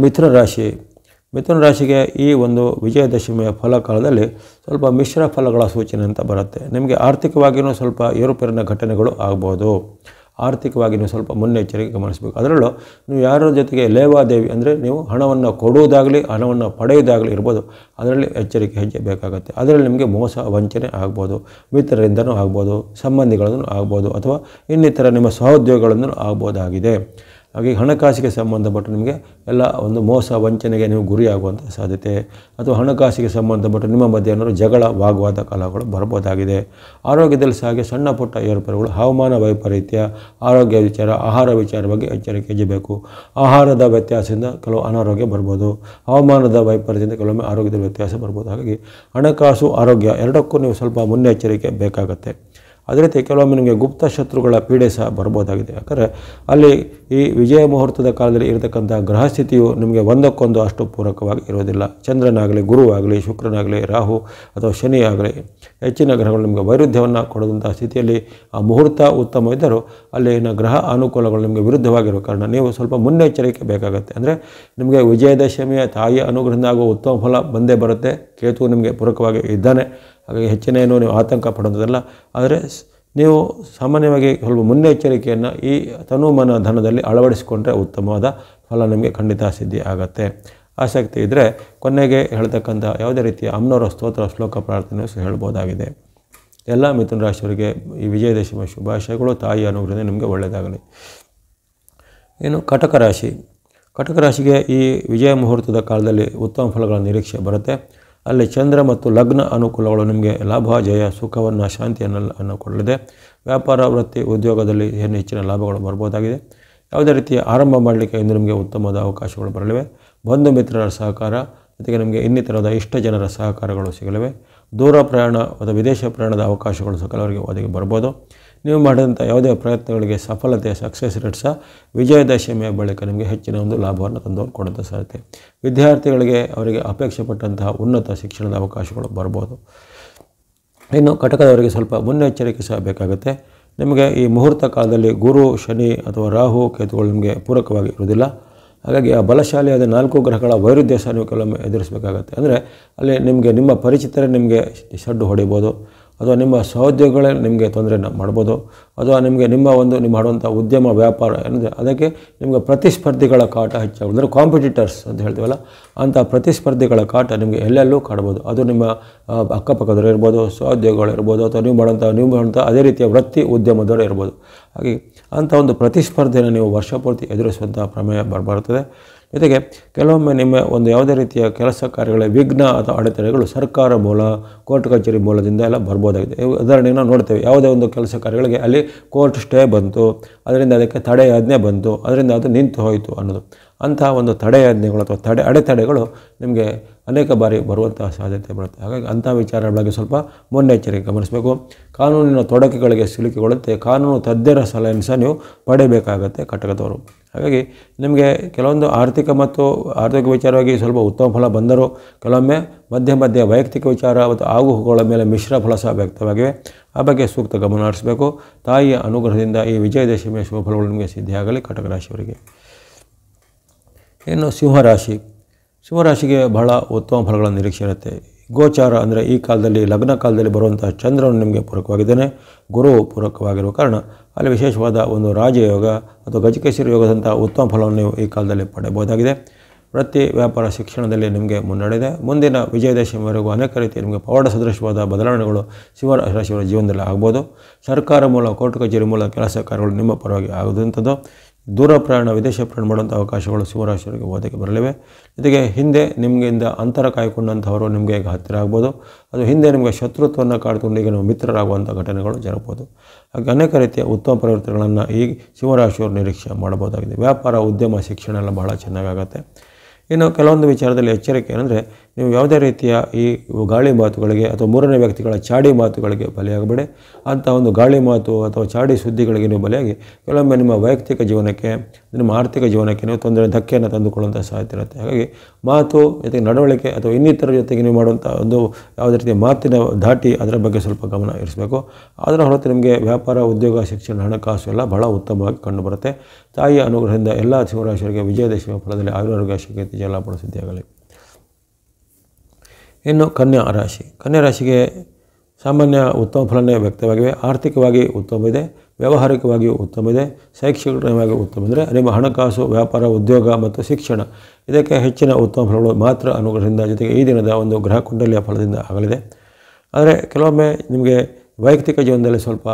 ಮಿಥುನ ರಾಶಿಗೆ ಈ ಒಂದು ವಿಜಯದಶಮಿಯ ಫಲಕಾಲದಲ್ಲಿ ಸ್ವಲ್ಪ ಮಿಶ್ರ ಫಲಗಳ ಸೂಚನೆ ಅಂತ ಬರುತ್ತೆ. ನಿಮಗೆ ಆರ್ಥಿಕವಾಗಿಯೂ ಸ್ವಲ್ಪ ಏರುಪೇರಿನ ಘಟನೆಗಳು ಆಗ್ಬೋದು. ಆರ್ಥಿಕವಾಗಿ ಸ್ವಲ್ಪ ಮುನ್ನೆಚ್ಚರಿಕೆ ಗಮನಿಸಬೇಕು. ಅದರಲ್ಲೂ ನೀವು ಯಾರ ಜೊತೆಗೆ ಲೇವಾದೇವಿ ಅಂದರೆ ನೀವು ಹಣವನ್ನು ಕೊಡುವುದಾಗಲಿ ಹಣವನ್ನು ಪಡೆಯುವುದಾಗಲಿ ಇರ್ಬೋದು, ಅದರಲ್ಲಿ ಎಚ್ಚರಿಕೆ ಹೆಜ್ಜೆ ಬೇಕಾಗುತ್ತೆ. ಅದರಲ್ಲಿ ನಿಮಗೆ ಮೋಸ ವಂಚನೆ ಆಗ್ಬೋದು, ಮಿತ್ರರಿಂದನೂ ಆಗ್ಬೋದು, ಸಂಬಂಧಿಗಳಿಂದನೂ ಆಗ್ಬೋದು, ಅಥವಾ ಇನ್ನಿತರ ನಿಮ್ಮ ಸಹೋದ್ಯೋಗಿಗಳಿಂದನೂ ಆಗ್ಬೋದಾಗಿದೆ. ಹಾಗೆ ಹಣಕಾಸಿಗೆ ಸಂಬಂಧಪಟ್ಟ ನಿಮಗೆ ಎಲ್ಲ ಒಂದು ಮೋಸ ವಂಚನೆಗೆ ನೀವು ಗುರಿಯಾಗುವಂಥ ಸಾಧ್ಯತೆ, ಅಥವಾ ಹಣಕಾಸಿಗೆ ಸಂಬಂಧಪಟ್ಟ ನಿಮ್ಮ ಮಧ್ಯೆ ಏನಾದರೂ ಜಗಳ ವಾಗ್ವಾದ ಕಲಹಗಳು ಬರ್ಬೋದಾಗಿದೆ. ಆರೋಗ್ಯದಲ್ಲಿ ಸಹ ಹಾಗೆ ಸಣ್ಣ ಪುಟ್ಟ ಏರ್ಪೇರುಗಳು, ಹವಾಮಾನ ವೈಪರೀತ್ಯ, ಆರೋಗ್ಯ ವಿಚಾರ, ಆಹಾರ ವಿಚಾರ ಬಗ್ಗೆ ಎಚ್ಚರಿಕೆ ಹೆಜ್ಜಬೇಕು. ಆಹಾರದ ವ್ಯತ್ಯಾಸದಿಂದ ಕೆಲವು ಅನಾರೋಗ್ಯ ಬರ್ಬೋದು, ಹವಾಮಾನದ ವೈಪರೀತ್ಯದಿಂದ ಕೆಲವೊಮ್ಮೆ ಆರೋಗ್ಯದ ವ್ಯತ್ಯಾಸ ಬರ್ಬೋದು. ಹಾಗಾಗಿ ಹಣಕಾಸು ಆರೋಗ್ಯ ಎರಡಕ್ಕೂ ನೀವು ಸ್ವಲ್ಪ ಮುನ್ನೆಚ್ಚರಿಕೆ ಬೇಕಾಗುತ್ತೆ. ಅದೇ ರೀತಿ ಕೆಲವೊಮ್ಮೆ ನಿಮಗೆ ಗುಪ್ತ ಶತ್ರುಗಳ ಪೀಡೆ ಸಹ ಬರ್ಬೋದಾಗಿದೆ. ಯಾಕಂದರೆ ಅಲ್ಲಿ ಈ ವಿಜಯ ಮುಹೂರ್ತದ ಕಾಲದಲ್ಲಿ ಇರತಕ್ಕಂಥ ಗ್ರಹಸ್ಥಿತಿಯು ನಿಮಗೆ ಒಂದಕ್ಕೊಂದು ಅಷ್ಟು ಪೂರಕವಾಗಿ ಇರೋದಿಲ್ಲ. ಚಂದ್ರನಾಗಲಿ, ಗುರುವಾಗಲಿ, ಶುಕ್ರನಾಗಲಿ, ರಾಹು ಅಥವಾ ಶನಿ ಆಗಲಿ ಹೆಚ್ಚಿನ ಗ್ರಹಗಳು ನಿಮಗೆ ವೈರುಧ್ಯವನ್ನು ಕೊಡುವಂಥ ಸ್ಥಿತಿಯಲ್ಲಿ ಆ ಮುಹೂರ್ತ ಉತ್ತಮವಿದ್ದರೂ ಅಲ್ಲಿನ ಗ್ರಹ ಅನುಕೂಲಗಳು ನಿಮಗೆ ವಿರುದ್ಧವಾಗಿರೋ ಕಾರಣ ನೀವು ಸ್ವಲ್ಪ ಮುನ್ನೆಚ್ಚರಿಕೆ ಬೇಕಾಗುತ್ತೆ. ಅಂದರೆ ನಿಮಗೆ ವಿಜಯದಶಮಿಯ ತಾಯಿಯ ಅನುಗ್ರಹದಿಂದ ಆಗುವ ಉತ್ತಮ ಫಲ ಬಂದೇ ಬರುತ್ತೆ. ಕೇತು ನಿಮಗೆ ಪೂರಕವಾಗಿ ಇದ್ದಾನೆ. ಹಾಗಾಗಿ ಹೆಚ್ಚಿನ ಏನು ನೀವು ಆತಂಕ ಪಡೋದಿಲ್ಲ. ಆದರೆ ನೀವು ಸಾಮಾನ್ಯವಾಗಿ ಸ್ವಲ್ಪ ಮುನ್ನೆಚ್ಚರಿಕೆಯನ್ನು ಈ ತನುಮನ ಧನದಲ್ಲಿ ಅಳವಡಿಸಿಕೊಂಡ್ರೆ ಉತ್ತಮವಾದ ಫಲ ನಿಮಗೆ ಖಂಡಿತ ಸಿದ್ಧಿ ಆಗುತ್ತೆ. ಆಸಕ್ತಿ ಇದ್ದರೆ ಕೊನೆಗೆ ಹೇಳ್ತಕ್ಕಂಥ ಯಾವುದೇ ರೀತಿಯ ಅಮ್ಮನವರ ಸ್ತೋತ್ರ ಶ್ಲೋಕ ಪ್ರಾರ್ಥನೆ ಸಹ ಹೇಳ್ಬೋದಾಗಿದೆ. ಎಲ್ಲ ಮಿಥುನ ರಾಶಿಯವರಿಗೆ ಈ ವಿಜಯದಶಮಿ ಶುಭಾಶಯಗಳು. ತಾಯಿ ಅನುಗ್ರಹ ನಿಮಗೆ ಒಳ್ಳೆಯದಾಗಲಿ. ಇನ್ನು ಕಟಕ ಕಟಕ ರಾಶಿಗೆ ಈ ವಿಜಯ ಮುಹೂರ್ತದ ಕಾಲದಲ್ಲಿ ಉತ್ತಮ ಫಲಗಳ ನಿರೀಕ್ಷೆ ಬರುತ್ತೆ. ಅಲ್ಲಿ ಚಂದ್ರ ಮತ್ತು ಲಗ್ನ ಅನುಕೂಲಗಳು ನಿಮಗೆ ಲಾಭ, ಜಯ, ಸುಖವನ್ನು, ಶಾಂತಿಯನ್ನು ಕೊಡಲಿದೆ. ವ್ಯಾಪಾರ, ವೃತ್ತಿ, ಉದ್ಯೋಗದಲ್ಲಿ ಹೆಚ್ಚಿನ ಲಾಭಗಳು ಬರ್ಬೋದಾಗಿದೆ. ಯಾವುದೇ ರೀತಿಯ ಆರಂಭ ಮಾಡಲಿಕ್ಕೆ ಇಂದು ನಿಮಗೆ ಉತ್ತಮವಾದ ಅವಕಾಶಗಳು ಬರಲಿವೆ. ಬಂಧು ಮಿತ್ರರ ಸಹಕಾರ ಜೊತೆಗೆ ನಿಮಗೆ ಇನ್ನಿತರದ ಇಷ್ಟ ಜನರ ಸಹಕಾರಗಳು ಸಿಗಲಿವೆ. ದೂರ ಪ್ರಯಾಣ ಅಥವಾ ವಿದೇಶ ಪ್ರಯಾಣದ ಅವಕಾಶಗಳು ಸಕಲವರಿಗೆ ಒದಗಿ ಬರ್ಬೋದು. ನೀವು ಮಾಡಿದಂಥ ಯಾವುದೇ ಪ್ರಯತ್ನಗಳಿಗೆ ಸಫಲತೆ, ಸಕ್ಸಸ್ ರೇಟ್ ಸಹ ವಿಜಯದಶಮಿಯ ಬಳಿಕ ನಿಮಗೆ ಹೆಚ್ಚಿನ ಒಂದು ಲಾಭವನ್ನು ತಂದು ಕೊಡುವಂಥ ಸಾಧ್ಯತೆ. ವಿದ್ಯಾರ್ಥಿಗಳಿಗೆ ಅವರಿಗೆ ಅಪೇಕ್ಷೆ ಪಟ್ಟಂತಹ ಉನ್ನತ ಶಿಕ್ಷಣದ ಅವಕಾಶಗಳು ಬರ್ಬೋದು. ಇನ್ನು ಕಟಕದವರಿಗೆ ಸ್ವಲ್ಪ ಮುನ್ನೆಚ್ಚರಿಕೆ ಸಹ ಬೇಕಾಗುತ್ತೆ. ನಿಮಗೆ ಈ ಮುಹೂರ್ತ ಕಾಲದಲ್ಲಿ ಗುರು, ಶನಿ ಅಥವಾ ರಾಹು, ಕೇತುಗಳು ನಿಮಗೆ ಪೂರಕವಾಗಿ ಇರುವುದಿಲ್ಲ. ಹಾಗಾಗಿ ಆ ಬಲಶಾಲಿಯಾದ 4 ಗ್ರಹಗಳ ವೈರುಧ್ಯ ಸಹ ನೀವು ಕೆಲವೊಮ್ಮೆ ಎದುರಿಸಬೇಕಾಗತ್ತೆ. ಅಂದರೆ ಅಲ್ಲಿ ನಿಮಗೆ ನಿಮ್ಮ ಪರಿಚಿತರೇ ನಿಮಗೆ ಸಡ್ಡು ಹೊಡಿಬೋದು, ಅಥವಾ ನಿಮ್ಮ ಸಹೋದ್ಯೋಗಿಗಳೇ ನಿಮಗೆ ತೊಂದರೆಯನ್ನು ಮಾಡ್ಬೋದು, ಅಥವಾ ನಿಮ್ಮ ಮಾಡುವಂಥ ಉದ್ಯಮ, ವ್ಯಾಪಾರ ಏನಿದೆ ಅದಕ್ಕೆ ನಿಮಗೆ ಪ್ರತಿಸ್ಪರ್ಧಿಗಳ ಕಾಟ ಹೆಚ್ಚಾಗೋದು. ಅಂದರೆ ಕಾಂಪಿಟೇಟರ್ಸ್ ಅಂತ ಹೇಳ್ತೀವಲ್ಲ, ಅಂಥ ಪ್ರತಿಸ್ಪರ್ಧಿಗಳ ಕಾಟ ನಿಮಗೆ ಎಲ್ಲೆಲ್ಲೂ ಕಾಡ್ಬೋದು. ಅದು ನಿಮ್ಮ ಅಕ್ಕಪಕ್ಕದವರು ಇರ್ಬೋದು, ಸಹೋದ್ಯೋಗಿಗಳು ಇರ್ಬೋದು, ಅಥವಾ ನೀವು ಮಾಡುವಂಥ ಅದೇ ರೀತಿಯ ವೃತ್ತಿ ಉದ್ಯಮದವರು ಇರ್ಬೋದು. ಹಾಗೆ ಅಂಥ ಒಂದು ಪ್ರತಿಸ್ಪರ್ಧೆಯನ್ನು ನೀವು ವರ್ಷಪೂರ್ತಿ ಎದುರಿಸುವಂಥ ಪ್ರಮೇಯ ಬರ್ತದೆ. ಜೊತೆಗೆ ಕೆಲವೊಮ್ಮೆ ನಿಮ್ಮ ಯಾವುದೇ ರೀತಿಯ ಕೆಲಸ ಕಾರ್ಯಗಳ ವಿಘ್ನ ಅಥವಾ ಅಡೆತಡೆಗಳು ಸರ್ಕಾರ ಮೂಲ, ಕೋರ್ಟ್ ಕಚೇರಿ ಮೂಲದಿಂದ ಎಲ್ಲ ಬರ್ಬೋದಾಗಿದೆ. ಉದಾಹರಣೆಗೆ ನಾವು ನೋಡ್ತೇವೆ, ಯಾವುದೇ ಒಂದು ಕೆಲಸ ಕಾರ್ಯಗಳಿಗೆ ಅಲ್ಲಿ ಕೋರ್ಟ್ ಸ್ಟೇ ಬಂತು, ಅದರಿಂದ ಅದಕ್ಕೆ ತಡೆಯಾಜ್ಞೆ ಬಂತು, ಅದರಿಂದ ಅದು ನಿಂತು ಹೋಯಿತು ಅನ್ನೋದು. ಅಂತಹ ಒಂದು ತಡೆಯಾಜ್ಞೆಗಳು ಅಥವಾ ಅಡೆತಡೆಗಳು ನಿಮಗೆ ಅನೇಕ ಬಾರಿ ಬರುವಂತಹ ಸಾಧ್ಯತೆ ಬರುತ್ತೆ. ಹಾಗಾಗಿ ಅಂಥ ವಿಚಾರಗಳ ಬಗ್ಗೆ ಸ್ವಲ್ಪ ಮುನ್ನೆಚ್ಚರಿಕೆ ಗಮನಿಸಬೇಕು. ಕಾನೂನಿನ ತೊಡಕುಗಳಿಗೆ ಸಿಲುಕಿಕೊಳ್ಳುತ್ತೆ ಕಾನೂನು ತಜ್ಞರ ಸಲಹೆಯನ್ನು ಸಹ ನೀವು ಪಡೆಯಬೇಕಾಗತ್ತೆ ಕಟಕದವರು. ಹಾಗಾಗಿ ನಿಮಗೆ ಕೆಲವೊಂದು ಆರ್ಥಿಕ ವಿಚಾರವಾಗಿ ಸ್ವಲ್ಪ ಉತ್ತಮ ಫಲ ಬಂದರೂ ಕೆಲವೊಮ್ಮೆ ಮಧ್ಯ ವೈಯಕ್ತಿಕ ವಿಚಾರ ಮತ್ತು ಆಗುಹೋಗುಗಳ ಮೇಲೆ ಮಿಶ್ರ ಫಲ ಸಹ ವ್ಯಕ್ತವಾಗಿವೆ. ಆ ಬಗ್ಗೆ ಸೂಕ್ತ ಗಮನ ಹರಿಸಬೇಕು. ತಾಯಿಯ ಅನುಗ್ರಹದಿಂದ ಈ ವಿಜಯದಶಮಿಯ ಶುಭ ಫಲಗಳು ನಿಮಗೆ ಸಿದ್ಧಿಯಾಗಲಿ ಕಟಕ ರಾಶಿಯವರಿಗೆ. ಇನ್ನು ಸಿಂಹರಾಶಿಗೆ ಬಹಳ ಉತ್ತಮ ಫಲಗಳ ನಿರೀಕ್ಷೆ ಇರುತ್ತೆ. ಗೋಚಾರ ಅಂದರೆ ಈ ಕಾಲದಲ್ಲಿ ಲಗ್ನ ಕಾಲದಲ್ಲಿ ಬರುವಂಥ ಚಂದ್ರನು ನಿಮಗೆ ಪೂರಕವಾಗಿದ್ದಾನೆ, ಗುರು ಪೂರಕವಾಗಿರುವ ಕಾರಣ ಅಲ್ಲಿ ವಿಶೇಷವಾದ ಒಂದು ರಾಜಯೋಗ ಅಥವಾ ಗಜಕೇಸರಿ ಯೋಗದಂಥ ಉತ್ತಮ ಫಲವನ್ನು ನೀವು ಈ ಕಾಲದಲ್ಲಿ ಪಡೆಯಬಹುದಾಗಿದೆ. ವೃತ್ತಿ, ವ್ಯಾಪಾರ, ಶಿಕ್ಷಣದಲ್ಲಿ ನಿಮಗೆ ಮುನ್ನಡೆಇದೆ. ಮುಂದಿನ ವಿಜಯದಶಮಿವರೆಗೂ ಅನೇಕ ರೀತಿಯ ನಿಮಗೆ ಪವಾಡ ಸದೃಶವಾದ ಬದಲಾವಣೆಗಳು ಸಿಂಹರಾಶಿಯವರ ಜೀವನದಲ್ಲಿ ಆಗ್ಬೋದು. ಸರ್ಕಾರ ಮೂಲ, ಕೋರ್ಟ್ ಕಚೇರಿ ಮೂಲ ಕೆಲಸ ಕಾರ್ಯಗಳು ನಿಮ್ಮ ಪರವಾಗಿ ಆಗುವಂಥದ್ದು. ದೂರ ಪ್ರಯಾಣ, ವಿದೇಶ ಪ್ರಯಾಣ ಮಾಡುವಂಥ ಅವಕಾಶಗಳು ಸಿಂಹರಾಶಿಯವರಿಗೆ ಒದಗಿ ಬರಲಿವೆ. ಜೊತೆಗೆ ಹಿಂದೆ ನಿಮಗಿಂದ ಅಂತರ ಕಾಯ್ಕೊಂಡಂಥವರು ನಿಮಗೆ ಈಗ ಹತ್ತಿರ ಆಗ್ಬೋದು. ಅದು ಹಿಂದೆ ನಿಮಗೆ ಶತ್ರುತ್ವವನ್ನು ಕಾಡ್ಕೊಂಡು ಈಗ ನೀವು ಮಿತ್ರರಾಗುವಂಥ ಘಟನೆಗಳು ಜರಗ್ಬೋದು. ಹಾಗೆ ಅನೇಕ ರೀತಿಯ ಉತ್ತಮ ಪರಿವರ್ತನೆಗಳನ್ನು ಈ ಸಿಂಹರಾಶಿಯವರು ನಿರೀಕ್ಷೆ ಮಾಡಬಹುದಾಗಿದೆ. ವ್ಯಾಪಾರ, ಉದ್ಯಮ, ಶಿಕ್ಷಣ ಎಲ್ಲ ಬಹಳ ಚೆನ್ನಾಗಾಗತ್ತೆ. ಇನ್ನು ಕೆಲವೊಂದು ವಿಚಾರದಲ್ಲಿ ಎಚ್ಚರಿಕೆ ಏನಂದರೆ, ನೀವು ಯಾವುದೇ ರೀತಿಯ ಈ ಗಾಳಿ ಮಾತುಗಳಿಗೆ ಅಥವಾ ಮೂರನೇ ವ್ಯಕ್ತಿಗಳ ಚಾಡಿ ಮಾತುಗಳಿಗೆ ಬಲಿಯಾಗಬೇಡಿ. ಅಂಥ ಒಂದು ಗಾಳಿ ಮಾತು ಅಥವಾ ಚಾಡಿ ಸುದ್ದಿಗಳಿಗೆ ನೀವು ಬಲಿಯಾಗಿ ಕೆಲವೊಮ್ಮೆ ನಿಮ್ಮ ವೈಯಕ್ತಿಕ ಜೀವನಕ್ಕೆ, ನಿಮ್ಮ ಆರ್ಥಿಕ ಜೀವನಕ್ಕೆ ನೀವು ಧಕ್ಕೆಯನ್ನು ತಂದುಕೊಳ್ಳುವಂಥ ಸಾಧ್ಯತೆ ಇರುತ್ತೆ. ಹಾಗಾಗಿ ಮಾತು ಜೊತೆಗೆ ನಡವಳಿಕೆ ಅಥವಾ ಇನ್ನಿತರ ಜೊತೆಗೆ ನೀವು ಮಾಡುವಂಥ ಒಂದು ಯಾವುದೇ ರೀತಿಯ ಮಾತಿನ ಧಾಟಿ ಅದರ ಬಗ್ಗೆ ಸ್ವಲ್ಪ ಗಮನ ಇರಿಸಬೇಕು. ಅದರ ಹೊರತು ನಿಮಗೆ ವ್ಯಾಪಾರ, ಉದ್ಯೋಗ, ಶಿಕ್ಷಣ, ಹಣಕಾಸು ಎಲ್ಲ ಬಹಳ ಉತ್ತಮವಾಗಿ ಕಂಡುಬರುತ್ತೆ. ತಾಯಿಯ ಅನುಗ್ರಹದಿಂದ ಎಲ್ಲ ಸಿಂಹರಾಶಿಯವರಿಗೆ ವಿಜಯದಶಮಿ ಫಲದಲ್ಲಿ ಆಯುರಾರೋಗ್ಯ ಶಿಕ್ಷೆ ಜಲಾಪಡ ಸಿದ್ಧಿಯಾಗಲಿ. ಇನ್ನು ಕನ್ಯಾ ರಾಶಿಗೆ ಸಾಮಾನ್ಯ ಉತ್ತಮ ಫಲನೇ ವ್ಯಕ್ತವಾಗಿವೆ. ಆರ್ಥಿಕವಾಗಿ ಉತ್ತಮ ಇದೆ, ವ್ಯಾವಹಾರಿಕವಾಗಿಯೂ ಉತ್ತಮ ಇದೆ, ಶೈಕ್ಷಣಿಕವಾಗಿ ಉತ್ತಮ ಅಂದರೆ ನಿಮ್ಮ ಹಣಕಾಸು, ವ್ಯಾಪಾರ, ಉದ್ಯೋಗ ಮತ್ತು ಶಿಕ್ಷಣ ಇದಕ್ಕೆ ಹೆಚ್ಚಿನ ಉತ್ತಮ ಫಲಗಳು ಮಾತ್ರ ಅನುಗ್ರಹದಿಂದ ಜೊತೆಗೆ ಈ ದಿನದ ಒಂದು ಗ್ರಹ ಕುಂಡಲಿಯ ಫಲದಿಂದ ಆಗಲಿದೆ. ಆದರೆ ಕೆಲವೊಮ್ಮೆ ನಿಮಗೆ ವೈಯಕ್ತಿಕ ಜೀವನದಲ್ಲಿ ಸ್ವಲ್ಪ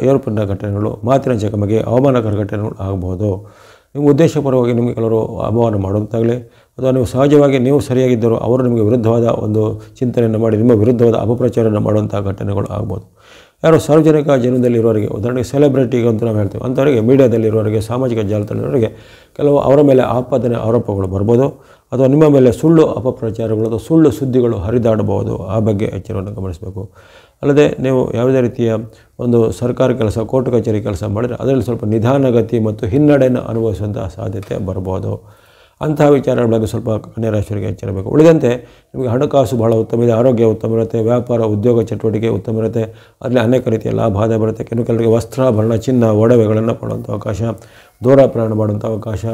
ಏರುಪಡಿನ ಘಟನೆಗಳು, ಮಾತಿನ ಚಕಮಕಿ, ಅವಮಾನಕರ ಘಟನೆಗಳು ಆಗಬಹುದು. ನಿಮ್ಮ ಉದ್ದೇಶಪೂರ್ವವಾಗಿ ನಿಮಗೆ ಕೆಲವರು ಅವಮಾನ ಮಾಡುವಂತಾಗಲಿ ಅಥವಾ ನೀವು ಸಹಜವಾಗಿ ನೀವು ಸರಿಯಾಗಿದ್ದರೂ ಅವರು ನಿಮಗೆ ವಿರುದ್ಧವಾದ ಒಂದು ಚಿಂತನೆಯನ್ನು ಮಾಡಿ ನಿಮ್ಮ ವಿರುದ್ಧವಾದ ಅಪಪ್ರಚಾರವನ್ನು ಮಾಡುವಂಥ ಘಟನೆಗಳು ಆಗ್ಬೋದು. ಯಾರು ಸಾರ್ವಜನಿಕ ಜೀವನದಲ್ಲಿ ಇರೋರಿಗೆ, ಉದಾಹರಣೆಗೆ ಸೆಲೆಬ್ರಿಟಿಗೆ ಅಂತ ನಾವು ಹೇಳ್ತೀವಿ, ಅಂಥವರಿಗೆ, ಮೀಡಿಯಾದಲ್ಲಿರೋರಿಗೆ, ಸಾಮಾಜಿಕ ಜಾಲತಾಣದವರಿಗೆ ಕೆಲವು ಅವರ ಮೇಲೆ ಆರೋಪಗಳು ಬರ್ಬೋದು. ಅಥವಾ ನಿಮ್ಮ ಮೇಲೆ ಸುಳ್ಳು ಅಪಪ್ರಚಾರಗಳು ಅಥವಾ ಸುಳ್ಳು ಸುದ್ದಿಗಳು ಹರಿದಾಡಬಹುದು. ಆ ಬಗ್ಗೆ ಎಚ್ಚರವನ್ನು ಗಮನಿಸಬೇಕು. ಅಲ್ಲದೆ ನೀವು ಯಾವುದೇ ರೀತಿಯ ಒಂದು ಸರ್ಕಾರಿ ಕೆಲಸ, ಕೋರ್ಟ್ ಕಚೇರಿ ಕೆಲಸ ಮಾಡಿದರೆ ಅದರಲ್ಲಿ ಸ್ವಲ್ಪ ನಿಧಾನಗತಿ ಮತ್ತು ಹಿನ್ನಡೆಯನ್ನು ಅನುಭವಿಸುವಂಥ ಸಾಧ್ಯತೆ ಬರ್ಬೋದು. ಅಂತಹ ವಿಚಾರಗಳ ಬಗ್ಗೆ ಸ್ವಲ್ಪ ಕನ್ಯಾ ರಾಶಿಯವರಿಗೆ ಎಚ್ಚರಬೇಕು. ಉಳಿದಂತೆ ನಿಮಗೆ ಹಣಕಾಸು ಬಹಳ ಉತ್ತಮ ಇದೆ, ಆರೋಗ್ಯ ಉತ್ತಮ ಇರುತ್ತೆ, ವ್ಯಾಪಾರ, ಉದ್ಯೋಗ ಚಟುವಟಿಕೆ ಉತ್ತಮ ಇರುತ್ತೆ, ಅದರಲ್ಲಿ ಅನೇಕ ರೀತಿಯ ಲಾಭ ಆದಾಯ ಬರುತ್ತೆ. ಕೆಲವರಿಗೆ ವಸ್ತ್ರಾಭರಣ, ಚಿನ್ನ, ಒಡವೆಗಳನ್ನು ಪಡುವಂಥ ಅವಕಾಶ, ದೂರ ಪ್ರಯಾಣ ಮಾಡುವಂಥ ಅವಕಾಶ,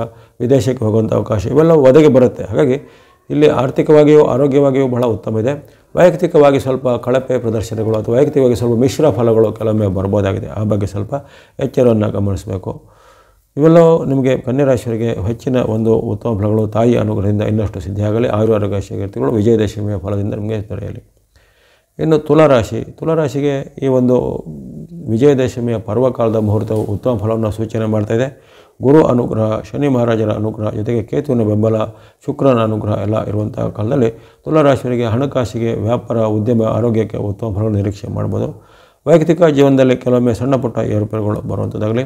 ವಿದೇಶಕ್ಕೆ ಹೋಗುವಂಥ ಅವಕಾಶ ಇವೆಲ್ಲ ಒದಗಿ ಬರುತ್ತೆ. ಹಾಗಾಗಿ ಇಲ್ಲಿ ಆರ್ಥಿಕವಾಗಿಯೂ ಆರೋಗ್ಯವಾಗಿಯೂ ಬಹಳ ಉತ್ತಮ ಇದೆ. ವೈಯಕ್ತಿಕವಾಗಿ ಸ್ವಲ್ಪ ಕಳಪೆ ಪ್ರದರ್ಶನಗಳು ಅಥವಾ ವೈಯಕ್ತಿಕವಾಗಿ ಸ್ವಲ್ಪ ಮಿಶ್ರ ಫಲಗಳು ಕೆಲವೊಮ್ಮೆ ಬರ್ಬೋದಾಗಿದೆ. ಆ ಬಗ್ಗೆ ಸ್ವಲ್ಪ ಎಚ್ಚರವನ್ನು ಗಮನಿಸಬೇಕು. ಇವೆಲ್ಲವೂ ನಿಮಗೆ ಕನ್ಯಾ ರಾಶಿಯವರಿಗೆ ಹೆಚ್ಚಿನ ಒಂದು ಉತ್ತಮ ಫಲಗಳು ತಾಯಿ ಅನುಗ್ರಹದಿಂದ ಇನ್ನಷ್ಟು ಸಿದ್ಧಿಯಾಗಲಿ. ಆರೋಗ್ಯ ಕೀರ್ತಿಗಳು ವಿಜಯದಶಮಿಯ ಫಲದಿಂದ ನಿಮಗೆ ದೊರೆಯಲಿ. ಇನ್ನು ತುಲಾರಾಶಿಗೆ ಈ ಒಂದು ವಿಜಯದಶಮಿಯ ಪರ್ವಕಾಲದ ಮುಹೂರ್ತವು ಉತ್ತಮ ಫಲವನ್ನು ಸೂಚನೆ ಮಾಡ್ತಾಯಿದೆ. ಗುರು ಅನುಗ್ರಹ, ಶನಿ ಮಹಾರಾಜರ ಅನುಗ್ರಹ, ಜೊತೆಗೆ ಕೇತುವಿನ ಬೆಂಬಲ, ಶುಕ್ರನ ಅನುಗ್ರಹ ಎಲ್ಲ ಇರುವಂತಹ ಕಾಲದಲ್ಲಿ ತುಲಾರಾಶಿಯವರಿಗೆ ಹಣಕಾಸಿಗೆ, ವ್ಯಾಪಾರ, ಉದ್ಯಮ, ಆರೋಗ್ಯಕ್ಕೆ ಉತ್ತಮ ಫಲಗಳನ್ನು ನಿರೀಕ್ಷೆ ಮಾಡ್ಬೋದು. ವೈಯಕ್ತಿಕ ಜೀವನದಲ್ಲಿ ಕೆಲವೊಮ್ಮೆ ಸಣ್ಣ ಪುಟ್ಟ ಏರುಪೇರುಗಳು ಬರುವಂಥದ್ದಾಗಲಿ,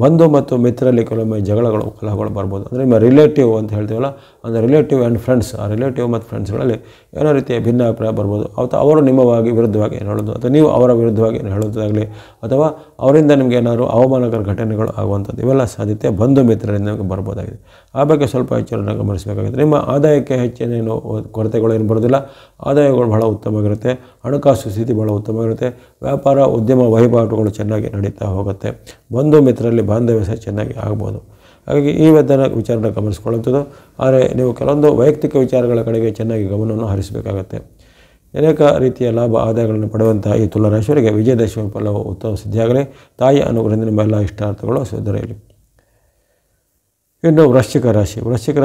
ಬಂಧು ಮತ್ತು ಮಿತ್ರರಲ್ಲಿ ಕೆಲವೊಮ್ಮೆ ಜಗಳಗಳು, ಕಲಹಗಳು ಬರ್ಬೋದು. ಅಂದರೆ ನಿಮ್ಮ ರಿಲೇಟಿವ್ ಅಂತ ಹೇಳ್ತೀವಲ್ಲ, ಅಂದರೆ ರಿಲೇಟಿವ್ ಆ್ಯಂಡ್ ಫ್ರೆಂಡ್ಸ್, ಆ ರಿಲೇಟಿವ್ ಮತ್ತು ಫ್ರೆಂಡ್ಸ್ಗಳಲ್ಲಿ ಏನೋ ರೀತಿಯ ಭಿನ್ನಾಭಿಪ್ರಾಯ ಬರ್ಬೋದು. ಅವರು ನಿಮ್ಮವಾಗಿ ವಿರುದ್ಧವಾಗಿ ಏನು ಹೇಳೋದು, ಅಥವಾ ನೀವು ಅವರ ವಿರುದ್ಧವಾಗಿ ಏನು ಹೇಳೋದಾಗಲಿ, ಅಥವಾ ಅವರಿಂದ ನಿಮಗೆ ಏನಾದರೂ ಅವಮಾನಕರ ಘಟನೆಗಳು ಆಗುವಂಥದ್ದು, ಇವೆಲ್ಲ ಸಾಧ್ಯತೆ ಬಂಧು ಮಿತ್ರರಿಂದ ನಿಮಗೆ ಬರ್ಬೋದಾಗಿದೆ. ಆ ಬಗ್ಗೆ ಸ್ವಲ್ಪ ಎಚ್ಚರವನ್ನು ಗಮನಿಸಬೇಕಾಗಿದೆ. ನಿಮ್ಮ ಆದಾಯಕ್ಕೆ ಹೆಚ್ಚಿನೇನು ಕೊರತೆಗಳು ಏನು ಬರೋದಿಲ್ಲ, ಆದಾಯಗಳು ಬಹಳ ಉತ್ತಮವಾಗಿರುತ್ತೆ, ಹಣಕಾಸು ಸ್ಥಿತಿ ಬಹಳ ಉತ್ತಮವಾಗಿರುತ್ತೆ, ವ್ಯಾಪಾರ, ಉದ್ಯಮ, ವಹಿವಾಟುಗಳು ಚೆನ್ನಾಗಿ ನಡೀತಾ ಹೋಗುತ್ತೆ, ಬಂಧು ಮಿತ್ರರಲ್ಲಿ ಬಾಂಧವ್ಯ ಸಹ ಚೆನ್ನಾಗಿ ಆಗ್ಬೋದು. ಹಾಗಾಗಿ ಈ ವಿಚಾರನ ಗಮನಿಸ್ಕೊಳ್ಳುವಂಥದ್ದು. ಆದರೆ ನೀವು ಕೆಲವೊಂದು ವೈಯಕ್ತಿಕ ವಿಚಾರಗಳ ಕಡೆಗೆ ಚೆನ್ನಾಗಿ ಗಮನವನ್ನು ಹರಿಸಬೇಕಾಗತ್ತೆ. ಅನೇಕ ರೀತಿಯ ಲಾಭ ಆದಾಯಗಳನ್ನು ಪಡೆಯುವಂಥ ಈ ತುಲಾರಾಶಿಯವರಿಗೆ ವಿಜಯದಶಮಿ ಫಲವು ಉತ್ತಮ ಸಿದ್ಧಿಯಾಗಲಿ. ತಾಯಿಯ ಅನುಗ್ರಹದಿಂದ ನಿಮ್ಮ ಎಲ್ಲ ಇಷ್ಟಾರ್ಥಗಳು ದೊರೆಯಲಿ. ಇನ್ನು ವೃಶ್ಚಿಕ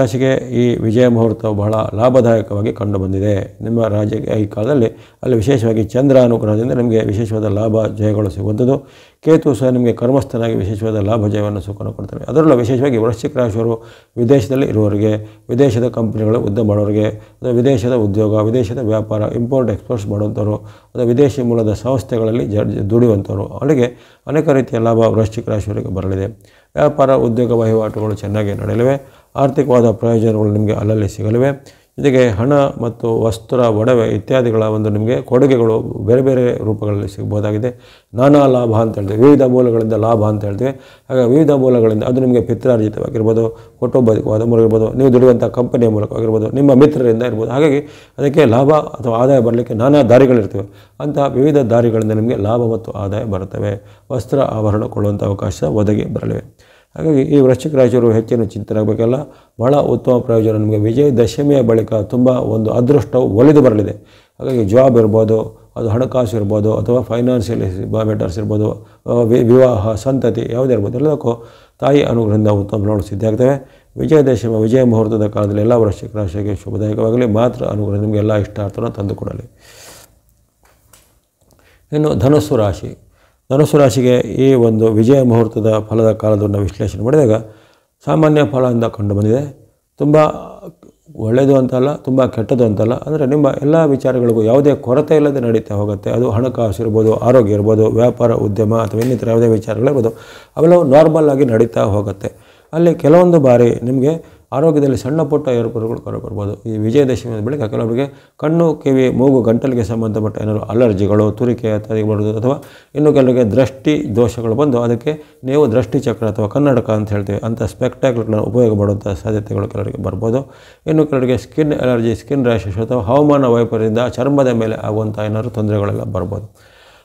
ರಾಶಿಗೆ ಈ ವಿಜಯ ಮುಹೂರ್ತವು ಬಹಳ ಲಾಭದಾಯಕವಾಗಿ ಕಂಡುಬಂದಿದೆ. ನಿಮ್ಮ ರಾಜ್ಯಕ್ಕೆ ಈ ಕಾಲದಲ್ಲಿ ಅಲ್ಲಿ ವಿಶೇಷವಾಗಿ ಚಂದ್ರ ಅನುಗ್ರಹದಿಂದ ನಿಮಗೆ ವಿಶೇಷವಾದ ಲಾಭ ಜಯಗಳು ಸಿಗುವಂಥದ್ದು. ಕೇತು ಸಹ ನಿಮಗೆ ಕರ್ಮಸ್ಥನಾಗಿ ವಿಶೇಷವಾದ ಲಾಭ ಜಯವನ್ನು ಸುಖವನ್ನು ಕೊಡ್ತಾರೆ. ಅದರಲ್ಲೂ ವಿಶೇಷವಾಗಿ ವೃಶ್ಚಿಕ ರಾಶಿಯವರು ವಿದೇಶದಲ್ಲಿ ಇರುವವರಿಗೆ, ವಿದೇಶದ ಕಂಪನಿಗಳು ಉದ್ಯಮ ಮಾಡೋರಿಗೆ, ಅಥವಾ ವಿದೇಶದ ಉದ್ಯೋಗ, ವಿದೇಶದ ವ್ಯಾಪಾರ, ಇಂಪೋರ್ಟ್ ಎಕ್ಸ್ಪೋರ್ಟ್ಸ್ ಮಾಡುವಂಥವ್ರು, ಅಥವಾ ವಿದೇಶಿ ಮೂಲದ ಸಂಸ್ಥೆಗಳಲ್ಲಿ ದುಡಿಯುವಂಥವ್ರು, ಅವರಿಗೆ ಅನೇಕ ರೀತಿಯ ಲಾಭ ವೃಶ್ಚಿಕ ರಾಶಿಯವರಿಗೆ ಬರಲಿದೆ. ವ್ಯಾಪಾರ, ಉದ್ಯೋಗ, ವಹಿವಾಟುಗಳು ಚೆನ್ನಾಗಿ ನಡೆಯಲಿವೆ. ಆರ್ಥಿಕವಾದ ಪ್ರಯೋಜನಗಳು ನಿಮಗೆ ಅಲ್ಲಲ್ಲಿ ಸಿಗಲಿವೆ. ಜೊತೆಗೆ ಹಣ ಮತ್ತು ವಸ್ತ್ರ, ಒಡವೆ ಇತ್ಯಾದಿಗಳ ನಿಮಗೆ ಕೊಡುಗೆಗಳು ಬೇರೆ ಬೇರೆ ರೂಪಗಳಲ್ಲಿ ಸಿಗ್ಬೋದಾಗಿದೆ. ನಾನಾ ಲಾಭ ಅಂತ ಹೇಳ್ತೀವಿ, ವಿವಿಧ ಮೂಲಗಳಿಂದ ಲಾಭ ಅಂತ ಹೇಳ್ತೀವಿ. ಹಾಗಾಗಿ ವಿವಿಧ ಮೂಲಗಳಿಂದ ಅದು ನಿಮಗೆ ಪಿತ್ರಾರ್ಜಿತವಾಗಿರ್ಬೋದು, ಕೌಟುಂಬಿಕವಾದ ಮೂಲ ಇರ್ಬೋದು, ನೀವು ದುಡಿಯುವಂಥ ಕಂಪನಿಯ ಮೂಲಕವಾಗಿರ್ಬೋದು, ನಿಮ್ಮ ಮಿತ್ರರಿಂದ ಇರ್ಬೋದು. ಹಾಗಾಗಿ ಅದಕ್ಕೆ ಲಾಭ ಅಥವಾ ಆದಾಯ ಬರಲಿಕ್ಕೆ ನಾನಾ ದಾರಿಗಳಿರ್ತವೆ. ಅಂತಹ ವಿವಿಧ ದಾರಿಗಳಿಂದ ನಿಮಗೆ ಲಾಭ ಮತ್ತು ಆದಾಯ ಬರುತ್ತವೆ. ವಸ್ತ್ರ ಆಭರಣ ಕೊಳ್ಳುವಂಥ ಅವಕಾಶ ಒದಗಿ ಬರಲಿವೆ. ಹಾಗಾಗಿ ಈ ವೃಶ್ಚಿಕ ರಾಶಿಯವರು ಹೆಚ್ಚಿನ ಚಿಂತನೆ ಆಗಬೇಕಲ್ಲ, ಬಹಳ ಉತ್ತಮ ಪ್ರಯೋಜನ. ನಿಮಗೆ ವಿಜಯದಶಮಿಯ ಬಳಿಕ ತುಂಬ ಅದೃಷ್ಟವು ಒಲಿದು ಬರಲಿದೆ. ಹಾಗಾಗಿ ಜಾಬ್ ಇರ್ಬೋದು, ಅದು ಹಣಕಾಸು ಇರ್ಬೋದು, ಅಥವಾ ಫೈನಾನ್ಷಿಯಲ್ ಮ್ಯಾಟರ್ಸ್ ಇರ್ಬೋದು, ವಿವಾಹ, ಸಂತತಿ ಯಾವುದೇ ಇರ್ಬೋದು, ಎಲ್ಲದಕ್ಕೂ ತಾಯಿ ಅನುಗ್ರಹದಿಂದ ಉತ್ತಮ ಫಲಗಳು ಸಿದ್ಧಿಯಾಗ್ತವೆ. ವಿಜಯದಶಮಿ, ವಿಜಯ ಮುಹೂರ್ತದ ಕಾಲದಲ್ಲಿ ಎಲ್ಲ ವೃಶ್ಚಿಕ ರಾಶಿಗೆ ಶುಭದಾಯಕವಾಗಲಿ. ಮಾತ್ರ ಅನುಗ್ರಹ ನಿಮಗೆ ಎಲ್ಲ ಇಷ್ಟಾರ್ಥವನ್ನು ತಂದುಕೊಡಲಿ. ಇನ್ನು ಧನುಸ್ಸು ರಾಶಿಗೆ ಈ ವಿಜಯ ಮುಹೂರ್ತದ ಫಲದ ಕಾಲವನ್ನು ವಿಶ್ಲೇಷಣೆ ಮಾಡಿದಾಗ ಸಾಮಾನ್ಯ ಫಲದಿಂದ ಕಂಡುಬಂದಿದೆ. ತುಂಬ ಒಳ್ಳೆಯದು ಅಂತಲ್ಲ, ತುಂಬ ಕೆಟ್ಟದ್ದು ಅಂತಲ್ಲ. ಅಂದರೆ ನಿಮ್ಮ ಎಲ್ಲ ವಿಚಾರಗಳಿಗೂ ಯಾವುದೇ ಕೊರತೆ ಇಲ್ಲದೆ ನಡೀತಾ ಹೋಗುತ್ತೆ. ಅದು ಹಣಕಾಸು ಇರ್ಬೋದು, ಆರೋಗ್ಯ ಇರ್ಬೋದು, ವ್ಯಾಪಾರ, ಉದ್ಯಮ ಅಥವಾ ಇನ್ನಿತರ ಯಾವುದೇ ವಿಚಾರಗಳಿರ್ಬೋದು, ಅವೆಲ್ಲವೂ ನಾರ್ಮಲ್ ಆಗಿ ನಡೀತಾ ಹೋಗುತ್ತೆ. ಅಲ್ಲಿ ಕೆಲವೊಂದು ಬಾರಿ ನಿಮಗೆ ಆರೋಗ್ಯದಲ್ಲಿ ಸಣ್ಣ ಪುಟ್ಟ ಏರ್ಪೇರುಗಳು ಬರ್ಬೋದು. ಈ ವಿಜಯದಶಮಿ ಬಳಿಕ ಕೆಲವರಿಗೆ ಕಣ್ಣು, ಕಿವಿ, ಮೂಗು, ಗಂಟಲಿಗೆ ಸಂಬಂಧಪಟ್ಟ ಏನಾದರೂ ಅಲರ್ಜಿಗಳು, ತುರಿಕೆ ಇತ್ಯಾದಿ ಬರೋದು, ಅಥವಾ ಇನ್ನು ಕೆಲವರಿಗೆ ದೃಷ್ಟಿ ದೋಷಗಳು ಬಂದು ಅದಕ್ಕೆ ನೀವು ದೃಷ್ಟಿ ಚಕ್ರ ಅಥವಾ ಕನ್ನಡಕ ಅಂತ ಹೇಳ್ತೀವಿ, ಅಂಥ ಸ್ಪೆಕ್ಟಾಕ್ಗಳನ್ನು ಉಪಯೋಗ ಮಾಡುವಂಥ ಸಾಧ್ಯತೆಗಳು ಕೆಲವರಿಗೆ ಬರ್ಬೋದು. ಇನ್ನು ಕೆಲವರಿಗೆ ಸ್ಕಿನ್ ಅಲರ್ಜಿ, ಸ್ಕಿನ್ ರ್ಯಾಷಸ್ ಅಥವಾ ಹವಾಮಾನ ವೈಪರೀತ್ಯದಿಂದ ಚರ್ಮದ ಮೇಲೆ ಆಗುವಂಥ ಏನಾದರೂ ತೊಂದರೆಗಳೆಲ್ಲ ಬರ್ಬೋದು.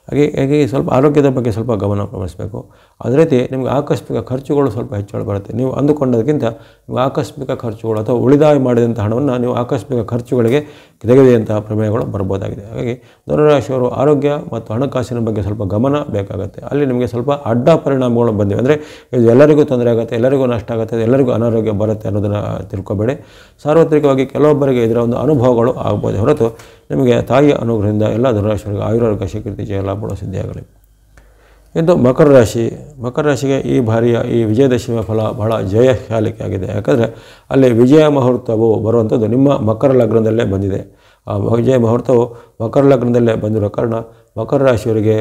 ಹಾಗೆ ಸ್ವಲ್ಪ ಆರೋಗ್ಯದ ಬಗ್ಗೆ ಸ್ವಲ್ಪ ಗಮನಿಸಬೇಕು. ಅದೇ ರೀತಿ ನಿಮಗೆ ಆಕಸ್ಮಿಕ ಖರ್ಚುಗಳು ಸ್ವಲ್ಪ ಹೆಚ್ಚಳ ಬರುತ್ತೆ. ನೀವು ಅಂದುಕೊಂಡದಕ್ಕಿಂತ ನಿಮಗೆ ಆಕಸ್ಮಿಕ ಖರ್ಚುಗಳು ಅಥವಾ ಉಳಿತಾಯ ಮಾಡಿದಂಥ ಹಣವನ್ನು ನೀವು ಆಕಸ್ಮಿಕ ಖರ್ಚುಗಳಿಗೆ ತೆಗೆದಂತಹ ಪ್ರಮೇಯಗಳು ಬರ್ಬೋದಾಗಿದೆ. ಹಾಗಾಗಿ ಧನುರಾಶಿಯವರು ಆರೋಗ್ಯ ಮತ್ತು ಹಣಕಾಸಿನ ಬಗ್ಗೆ ಸ್ವಲ್ಪ ಗಮನ ಬೇಕಾಗುತ್ತೆ. ಅಲ್ಲಿ ನಿಮಗೆ ಸ್ವಲ್ಪ ಅಡ್ಡ ಪರಿಣಾಮಗಳು ಬಂದಿವೆ. ಅಂದರೆ ಇದು ಎಲ್ಲರಿಗೂ ತೊಂದರೆ ಆಗುತ್ತೆ, ಎಲ್ಲರಿಗೂ ನಷ್ಟ ಆಗುತ್ತೆ, ಎಲ್ಲರಿಗೂ ಅನಾರೋಗ್ಯ ಬರುತ್ತೆ ಅನ್ನೋದನ್ನು ತಿಳ್ಕೊಬೇಡಿ. ಸಾರ್ವತ್ರಿಕವಾಗಿ ಕೆಲವೊಬ್ಬರಿಗೆ ಇದರ ಅನುಭವಗಳು ಆಗ್ಬೋದು ಹೊರತು ನಿಮಗೆ ತಾಯಿಯ ಅನುಗ್ರಹದಿಂದ ಎಲ್ಲ ಧನುರಾಶಿಯವರಿಗೆ ಆಯುರಾರೋಗ್ಯ, ಶೀಕೃತಿ, ಜಯ ಲಾಭಗಳು ಸಿದ್ಧಿಯಾಗಲಿ. ಇನ್ನು ಮಕರ ರಾಶಿಗೆ ಈ ಬಾರಿಯ ಈ ವಿಜಯದಶಮಿಯ ಫಲ ಬಹಳ ಜಯಶಾಲಿಕೆ ಆಗಿದೆ. ಯಾಕಂದರೆ ಅಲ್ಲಿ ವಿಜಯ ಮುಹೂರ್ತವು ಬರುವಂಥದ್ದು ನಿಮ್ಮ ಮಕರ ಲಗ್ನದಲ್ಲೇ ಬಂದಿದೆ. ಆ ವಿಜಯ ಮುಹೂರ್ತವು ಮಕರ ಲಗ್ನದಲ್ಲೇ ಬಂದಿರೋ ಕಾರಣ ಮಕರ ರಾಶಿಯವರಿಗೆ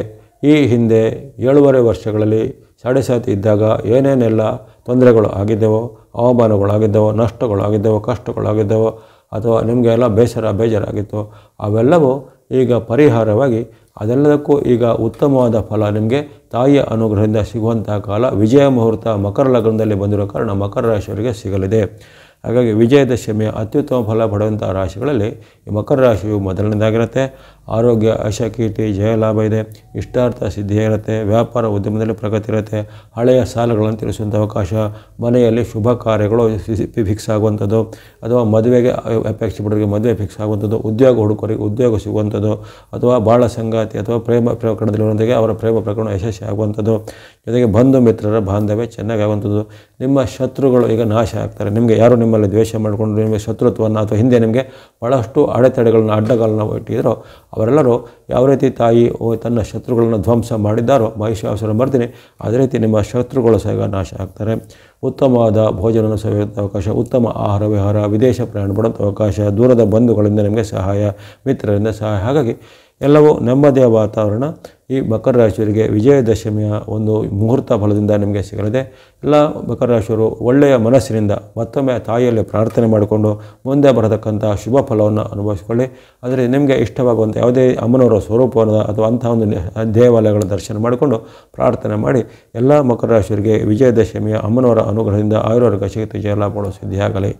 ಈ ಹಿಂದೆ 7.5 ವರ್ಷಗಳಲ್ಲಿ ಸಾಡೆ ಇದ್ದಾಗ ಏನೇನೆಲ್ಲ ತೊಂದರೆಗಳು ಆಗಿದ್ದವೋ, ಅವಮಾನಗಳು ಆಗಿದ್ದವೋ, ನಷ್ಟಗಳು ಆಗಿದ್ದವೋ, ಕಷ್ಟಗಳು ಆಗಿದ್ದವೋ, ಅಥವಾ ನಿಮಗೆ ಎಲ್ಲ ಬೇಜಾರಾಗಿತ್ತು, ಅವೆಲ್ಲವೂ ಈಗ ಪರಿಹಾರವಾಗಿ ಅದೆಲ್ಲದಕ್ಕೂ ಈಗ ಉತ್ತಮವಾದ ಫಲ ನಿಮಗೆ ತಾಯಿಯ ಅನುಗ್ರಹದಿಂದ ಸಿಗುವಂತಹ ಕಾಲ ವಿಜಯ ಮುಹೂರ್ತ ಮಕರ ಲಗ್ನದಲ್ಲಿ ಬಂದಿರೋ ಕಾರಣ ಮಕರ ರಾಶಿಯವರಿಗೆ ಸಿಗಲಿದೆ. ಹಾಗಾಗಿ ವಿಜಯದಶಮಿಯ ಅತ್ಯುತ್ತಮ ಫಲ ಪಡೆಯುವಂಥ ರಾಶಿಗಳಲ್ಲಿ ಈ ಮಕರ ರಾಶಿಯು ಮೊದಲನೇದಾಗಿರುತ್ತೆ. ಆರೋಗ್ಯ, ಕೀರ್ತಿ, ಜಯ ಲಾಭ ಇದೆ, ಇಷ್ಟಾರ್ಥ ಸಿದ್ಧಿ ಇರುತ್ತೆ, ವ್ಯಾಪಾರ ಉದ್ಯಮದಲ್ಲಿ ಪ್ರಗತಿ ಇರುತ್ತೆ, ಹಳೆಯ ಸಾಲಗಳನ್ನು ತೀರಿಸುವಂಥ ಅವಕಾಶ, ಮನೆಯಲ್ಲಿ ಶುಭ ಕಾರ್ಯಗಳು ಫಿಕ್ಸ್ ಆಗುವಂಥದ್ದು, ಅಥವಾ ಮದುವೆಗೆ ಅಪೇಕ್ಷೆ ಪಡೋರಿಗೆ ಮದುವೆ ಫಿಕ್ಸ್ ಆಗುವಂಥದ್ದು, ಉದ್ಯೋಗ ಹುಡುಕರಿಗೆ ಉದ್ಯೋಗ ಸಿಗುವಂಥದ್ದು, ಅಥವಾ ಬಾಳ ಸಂಗಾತಿ ಅಥವಾ ಪ್ರೇಮ ಪ್ರಕರಣದಲ್ಲಿರುವಂಥಗೆ ಅವರ ಪ್ರೇಮ ಪ್ರಕರಣ ಯಶಸ್ವಿ ಆಗುವಂಥದ್ದು, ಜೊತೆಗೆ ಬಂಧು ಮಿತ್ರರ ಬಾಂಧವ್ಯ ಚೆನ್ನಾಗಿ ಆಗುವಂಥದ್ದು. ನಿಮ್ಮ ಶತ್ರುಗಳು ಈಗ ನಾಶ ಆಗ್ತಾರೆ. ನಿಮಗೆ ಯಾರು ನಿಮ್ಮಲ್ಲಿ ದ್ವೇಷ ಮಾಡಿಕೊಂಡು ನಿಮಗೆ ಶತ್ರುತ್ವವನ್ನು ಅಥವಾ ಹಿಂದೆ ನಿಮಗೆ ಭಾಳಷ್ಟು ಅಡೆತಡೆಗಳನ್ನ ಅಡ್ಡಗಾಲನ್ನು ಇಟ್ಟಿದ್ರೋ ಅವರೆಲ್ಲರೂ ಯಾವ ರೀತಿ ತಾಯಿ ತನ್ನ ಶತ್ರುಗಳನ್ನು ಧ್ವಂಸ ಮಾಡಿದ್ದಾರೋ ಮಹಿಷಾಸುರ ಮರ್ದಿನಿ, ಅದೇ ರೀತಿ ನಿಮ್ಮ ಶತ್ರುಗಳು ಸಹ ನಾಶ ಆಗ್ತಾರೆ. ಉತ್ತಮವಾದ ಭೋಜನ ಸವಿಯುವಂಥ ಅವಕಾಶ, ಉತ್ತಮ ಆಹಾರ ವಿಹಾರ, ವಿದೇಶ ಪ್ರಯಾಣ ಪಡುವಂಥ ಅವಕಾಶ, ದೂರದ ಬಂಧುಗಳಿಂದ ನಿಮಗೆ ಸಹಾಯ, ಮಿತ್ರರಿಂದ ಸಹಾಯ. ಹಾಗಾಗಿ ಎಲ್ಲವೂ ನೆಮ್ಮದಿಯ ವಾತಾವರಣ ಈ ಮಕರ ರಾಶಿಯವರಿಗೆ ವಿಜಯದಶಮಿಯ ಒಂದು ಮುಹೂರ್ತ ಫಲದಿಂದ ನಿಮಗೆ ಸಿಗಲಿದೆ. ಎಲ್ಲ ಮಕರ ರಾಶಿಯವರು ಒಳ್ಳೆಯ ಮನಸ್ಸಿನಿಂದ ಮತ್ತೊಮ್ಮೆ ತಾಯಿಯಲ್ಲಿ ಪ್ರಾರ್ಥನೆ ಮಾಡಿಕೊಂಡು ಮುಂದೆ ಬರತಕ್ಕಂಥ ಶುಭ ಫಲವನ್ನು ಅನುಭವಿಸಿಕೊಳ್ಳಿ. ಆದರೆ ನಿಮಗೆ ಇಷ್ಟವಾಗುವಂಥ ಯಾವುದೇ ಅಮ್ಮನವರ ಸ್ವರೂಪವನ್ನು ಅಥವಾ ಅಂಥ ಒಂದು ದೇವಾಲಯಗಳ ದರ್ಶನ ಮಾಡಿಕೊಂಡು ಪ್ರಾರ್ಥನೆ ಮಾಡಿ ಎಲ್ಲ ಮಕರ ರಾಶಿಯವರಿಗೆ ವಿಜಯದಶಮಿಯ ಅಮ್ಮನವರ ಅನುಗ್ರಹದಿಂದ ಆಯುರ್ವೇದ ಶಕ್ತಿ ಜಯಲಾಭಗಳು ಸಿದ್ಧಿಯಾಗಲಿ.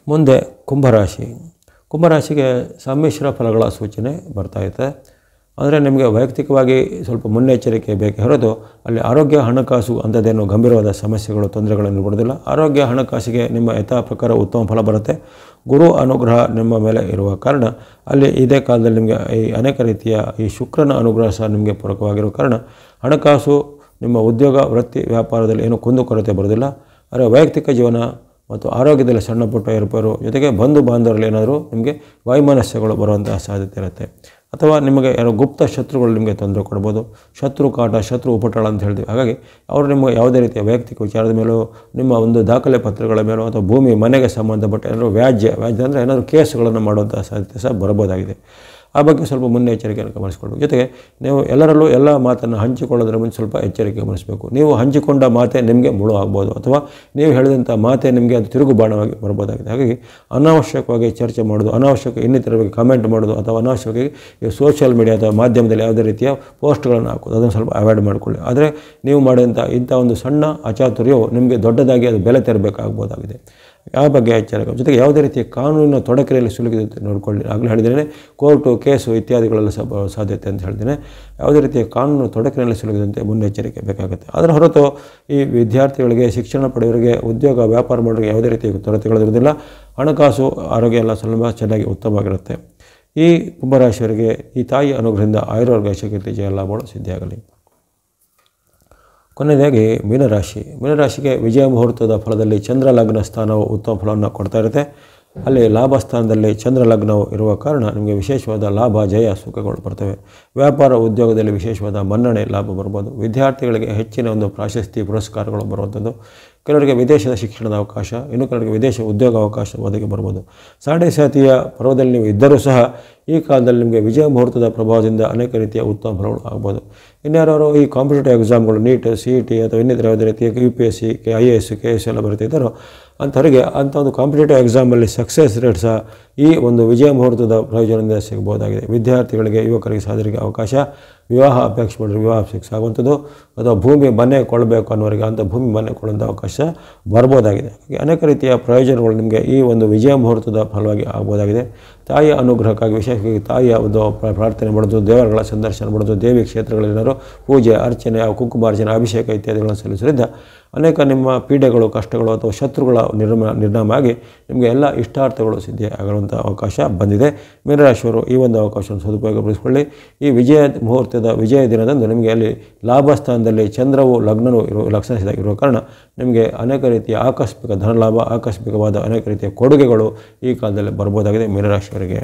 ಮುಂದೆ ಕುಂಭರಾಶಿ. ಕುಂಭರಾಶಿಗೆ ಸಮ್ಮಿಶ್ರ ಫಲಗಳ ಸೂಚನೆ ಬರ್ತಾಯಿದೆ. ಅಂದರೆ ನಿಮಗೆ ವೈಯಕ್ತಿಕವಾಗಿ ಸ್ವಲ್ಪ ಮುನ್ನೆಚ್ಚರಿಕೆ ಬೇಕೇ ಹೊರತು ಅಲ್ಲಿ ಆರೋಗ್ಯ ಹಣಕಾಸು ಅಂಥದ್ದೇನು ಗಂಭೀರವಾದ ಸಮಸ್ಯೆಗಳು ತೊಂದರೆಗಳನ್ನು ಬರೋದಿಲ್ಲ. ಆರೋಗ್ಯ ಹಣಕಾಸಿಗೆ ನಿಮ್ಮ ಯಥಾ ಪ್ರಕಾರ ಉತ್ತಮ ಫಲ ಬರುತ್ತೆ. ಗುರು ಅನುಗ್ರಹ ನಿಮ್ಮ ಮೇಲೆ ಇರುವ ಕಾರಣ ಅಲ್ಲಿ ಇದೇ ಕಾಲದಲ್ಲಿ ನಿಮಗೆ ಈ ಅನೇಕ ರೀತಿಯ ಈ ಶುಕ್ರನ ಅನುಗ್ರಹ ಸಹ ನಿಮಗೆ ಪೂರಕವಾಗಿರುವ ಕಾರಣ ಹಣಕಾಸು, ನಿಮ್ಮ ಉದ್ಯೋಗ, ವೃತ್ತಿ, ವ್ಯಾಪಾರದಲ್ಲಿ ಏನೂ ಕುಂದುಕೊರತೆ ಬರೋದಿಲ್ಲ. ಆದರೆ ವೈಯಕ್ತಿಕ ಜೀವನ ಮತ್ತು ಆರೋಗ್ಯದಲ್ಲಿ ಸಣ್ಣ ಪುಟ್ಟ ಏರ್ಪೇರು, ಜೊತೆಗೆ ಬಂಧು ಬಾಂಧವರಲ್ಲಿ ಏನಾದರೂ ನಿಮಗೆ ವೈಮನಸ್ಯಗಳು ಬರುವಂತಹ ಸಾಧ್ಯತೆ ಇರುತ್ತೆ. ಅಥವಾ ನಿಮಗೆ ಯಾರೋ ಗುಪ್ತ ಶತ್ರುಗಳು ನಿಮಗೆ ತೊಂದರೆ ಕೊಡ್ಬೋದು. ಶತ್ರು ಕಾಟ, ಶತ್ರು ಉಪಟಳ ಅಂತ ಹೇಳ್ತೀವಿ. ಹಾಗಾಗಿ ಅವರು ನಿಮಗೆ ಯಾವುದೇ ರೀತಿಯ ವೈಯಕ್ತಿಕ ವಿಚಾರದ ಮೇಲೂ, ನಿಮ್ಮ ಒಂದು ದಾಖಲೆ ಪತ್ರಗಳ ಮೇಲೂ ಅಥವಾ ಭೂಮಿ ಮನೆಗೆ ಸಂಬಂಧಪಟ್ಟ ಏನಾದರೂ ವ್ಯಾಜ್ಯ ಅಂದರೆ ಏನಾದರೂ ಕೇಸುಗಳನ್ನು ಮಾಡುವಂಥ ಸಾಧ್ಯತೆ ಸಹ ಬರಬಹುದಾಗಿದೆ. ಆ ಬಗ್ಗೆ ಸ್ವಲ್ಪ ಮುನ್ನೆಚ್ಚರಿಕೆಯನ್ನು ಗಮನಿಸಿಕೊಳ್ಳಬೇಕು. ಜೊತೆಗೆ ನೀವು ಎಲ್ಲರಲ್ಲೂ ಎಲ್ಲ ಮಾತನ್ನು ಹಂಚಿಕೊಳ್ಳೋದ್ರ ಮುಂದೆ ಸ್ವಲ್ಪ ಎಚ್ಚರಿಕೆ ಗಮನಿಸಬೇಕು. ನೀವು ಹಂಚಿಕೊಂಡ ಮಾತೆ ನಿಮಗೆ ಮುಳು ಆಗ್ಬೋದು, ಅಥವಾ ನೀವು ಹೇಳಿದಂಥ ಮಾತೆ ನಿಮಗೆ ಅದು ತಿರುಗು ಬಾಣವಾಗಿ ಬರ್ಬೋದಾಗಿದೆ. ಹಾಗಾಗಿ ಅನಾವಶ್ಯಕವಾಗಿ ಚರ್ಚೆ ಮಾಡೋದು, ಅನಾವಶ್ಯಕ ಇನ್ನಿತರ ಬಗ್ಗೆ ಕಮೆಂಟ್ ಮಾಡೋದು, ಅಥವಾ ಅನಾವಶ್ಯಕವಾಗಿ ಈ ಸೋಷಿಯಲ್ ಮೀಡಿಯಾ ಅಥವಾ ಮಾಧ್ಯಮದಲ್ಲಿ ಯಾವುದೇ ರೀತಿಯ ಪೋಸ್ಟ್ಗಳನ್ನು ಹಾಕೋದು, ಅದನ್ನು ಸ್ವಲ್ಪ ಅವಾಯ್ಡ್ ಮಾಡಿಕೊಳ್ಳಿ. ಆದರೆ ನೀವು ಮಾಡಿದಂಥ ಇಂಥ ಒಂದು ಸಣ್ಣ ಅಚಾತುರ್ಯವು ನಿಮಗೆ ದೊಡ್ಡದಾಗಿ ಅದು ಬೆಲೆ ತೆರಬೇಕಾಗ್ಬೋದಾಗಿದೆ. ಯಾವ ಬಗ್ಗೆ ಎಚ್ಚರಿಕೆ. ಜೊತೆಗೆ ಯಾವುದೇ ರೀತಿಯ ಕಾನೂನಿನ ತೊಡಕಿನಲ್ಲಿ ಸಿಲುಕಿದಂತೆ ನೋಡಿಕೊಳ್ಳಿ. ಆಗಲೇ ಹೇಳಿದ್ದೇನೆ, ಕೋರ್ಟು, ಕೇಸು ಇತ್ಯಾದಿಗಳೆಲ್ಲ ಸಾಧ್ಯತೆ ಅಂತ ಹೇಳ್ತೇನೆ. ಯಾವುದೇ ರೀತಿಯ ಕಾನೂನು ತೊಡಕಿನಲ್ಲಿ ಸಿಲುಕಿದಂತೆ ಮುನ್ನೆಚ್ಚರಿಕೆ ಬೇಕಾಗುತ್ತೆ. ಅದರ ಹೊರತು ಈ ವಿದ್ಯಾರ್ಥಿಗಳಿಗೆ, ಶಿಕ್ಷಣ ಪಡೆಯೋರಿಗೆ, ಉದ್ಯೋಗ ವ್ಯಾಪಾರ ಮಾಡೋರಿಗೆ ಯಾವುದೇ ರೀತಿಯ ತೊಡತೆಗಳಿರೋದಿಲ್ಲ. ಹಣಕಾಸು, ಆರೋಗ್ಯ ಎಲ್ಲ ಸ್ವಲ್ಪ ಚೆನ್ನಾಗಿ ಉತ್ತಮವಾಗಿರುತ್ತೆ. ಈ ಕುಂಭರಾಶಿಯವರಿಗೆ ಈ ತಾಯಿ ಅನುಗ್ರಹದಿಂದ ಆಯುರ್ವೇದ ಶಕ್ತಿ ಜಯಲಾಭಗಳು ಸಿದ್ಧಿಯಾಗಲಿ. ಕೊನೆಯದಾಗಿ ಮೀನರಾಶಿ. ಮೀನರಾಶಿಗೆ ವಿಜಯ ಮುಹೂರ್ತದ ಫಲದಲ್ಲಿ ಚಂದ್ರ ಲಗ್ನ ಸ್ಥಾನವು ಉತ್ತಮ ಫಲವನ್ನು ಕೊಡ್ತಾ ಇರುತ್ತೆ. ಅಲ್ಲಿ ಲಾಭ ಸ್ಥಾನದಲ್ಲಿ ಚಂದ್ರ ಲಗ್ನವು ಇರುವ ಕಾರಣ ನಿಮಗೆ ವಿಶೇಷವಾದ ಲಾಭ, ಜಯ, ಸುಖಗಳು ಬರ್ತವೆ. ವ್ಯಾಪಾರ ಉದ್ಯೋಗದಲ್ಲಿ ವಿಶೇಷವಾದ ಮನ್ನಣೆ, ಲಾಭ ಬರ್ಬೋದು. ವಿದ್ಯಾರ್ಥಿಗಳಿಗೆ ಹೆಚ್ಚಿನ ಒಂದು ಪ್ರಾಶಸ್ತಿ, ಪುರಸ್ಕಾರಗಳು ಬರುವಂಥದ್ದು. ಕೆಲವರಿಗೆ ವಿದೇಶದ ಶಿಕ್ಷಣದ ಅವಕಾಶ, ಇನ್ನು ಕೆಲವರಿಗೆ ವಿದೇಶ ಉದ್ಯೋಗ ಅವಕಾಶ ಒದಗಿ ಬರ್ಬೋದು. ಸಾಡೆ ಸಾತಿಯ ಪರ್ವದಲ್ಲಿ ನೀವು ಇದ್ದರೂ ಸಹ ಈ ಕಾಲದಲ್ಲಿ ನಿಮಗೆ ವಿಜಯ ಮುಹೂರ್ತದ ಪ್ರಭಾವದಿಂದ ಅನೇಕ ರೀತಿಯ ಉತ್ತಮ ಫಲಗಳು ಆಗ್ಬೋದು. ಇನ್ಯಾರು ಈ ಕಾಂಪಿಟೇಟಿವ್ ಎಕ್ಸಾಮ್ಗಳು, ನೀಟ್, CET ಅಥವಾ ಇನ್ನಿತರ ಯಾವುದೇ ರೀತಿಯ UPSC, IAS, KS ಎಲ್ಲ ಬರೀತಿದ್ದಾರೋ ಅಂಥವರಿಗೆ ಅಂಥ ಒಂದು ಕಾಂಪಿಟೇಟಿವ್ ಎಕ್ಸಾಮಲ್ಲಿ ಸಕ್ಸಸ್ ರೇಟ್ ಸಹ ಈ ಒಂದು ವಿಜಯ ಮುಹೂರ್ತದ ಪ್ರಯೋಜನದಿಂದ ಸಿಗಬಹುದಾಗಿದೆ. ವಿದ್ಯಾರ್ಥಿಗಳಿಗೆ, ಯುವಕರಿಗೆ, ಸಾಧಕರಿಗೆ ಅವಕಾಶ, ವಿವಾಹ ಅಪೇಕ್ಷೆ ಮಾಡಿದ್ರೆ ವಿವಾಹ ಫಿಕ್ಸ್ ಆಗುವಂಥದ್ದು, ಅಥವಾ ಭೂಮಿ ಮನೆ ಕೊಳ್ಳಬೇಕು ಅನ್ನೋರಿಗೆ ಅಂಥ ಭೂಮಿ ಮನೆ ಕೊಳ್ಳುವಂಥ ಅವಕಾಶ ಬರ್ಬೋದಾಗಿದೆ. ಅನೇಕ ರೀತಿಯ ಪ್ರಯೋಜನಗಳು ನಿಮಗೆ ಈ ಒಂದು ವಿಜಯ ಮುಹೂರ್ತದ ಫಲವಾಗಿ ಆಗ್ಬೋದಾಗಿದೆ. ತಾಯಿಯ ಅನುಗ್ರಹಕ್ಕಾಗಿ ವಿಶೇಷವಾಗಿ ತಾಯಿಯ ಒಂದು ಪ್ರಾರ್ಥನೆ ಮಾಡೋದು, ದೇವರುಗಳ ಸಂದರ್ಶನ ಮಾಡೋದು, ದೇವಿ ಕ್ಷೇತ್ರಗಳೇನಾದ್ರು ಪೂಜೆ, ಅರ್ಚನೆ, ಕುಂಕುಮಾರ್ಚನೆ, ಅಭಿಷೇಕ ಇತ್ಯಾದಿಗಳನ್ನು ಸಲ್ಲಿಸೋದ್ರಿಂದ ಅನೇಕ ನಿಮ್ಮ ಪೀಡೆಗಳು, ಕಷ್ಟಗಳು ಅಥವಾ ಶತ್ರುಗಳ ನಿರ್ನಾಮ ಆಗಿ ನಿಮಗೆ ಎಲ್ಲ ಇಷ್ಟಾರ್ಥಗಳು ಸಿದ್ಧಿ ಆಗುವಂಥ ಅವಕಾಶ ಬಂದಿದೆ. ಮೀನರಾಶಿಯವರು ಈ ಒಂದು ಅವಕಾಶವನ್ನು ಸದುಪಯೋಗಪಡಿಸಿಕೊಳ್ಳಿ. ಈ ವಿಜಯ ಮುಹೂರ್ತದ ವಿಜಯ ದಿನದಂದು ನಿಮಗೆ ಅಲ್ಲಿ ಲಾಭ ಸ್ಥಾನದಲ್ಲಿ ಚಂದ್ರವು ಲಗ್ನವು ಲಕ್ಷಣವಾಗಿರುವ ಕಾರಣ ನಿಮಗೆ ಅನೇಕ ರೀತಿಯ ಆಕಸ್ಮಿಕ ಧನಲಾಭ, ಆಕಸ್ಮಿಕವಾದ ಅನೇಕ ರೀತಿಯ ಕೊಡುಗೆಗಳು ಈ ಕಾಲದಲ್ಲಿ ಬರ್ಬೋದಾಗಿದೆ. ಮೀನರಾಶಿಯವರಿಗೆ,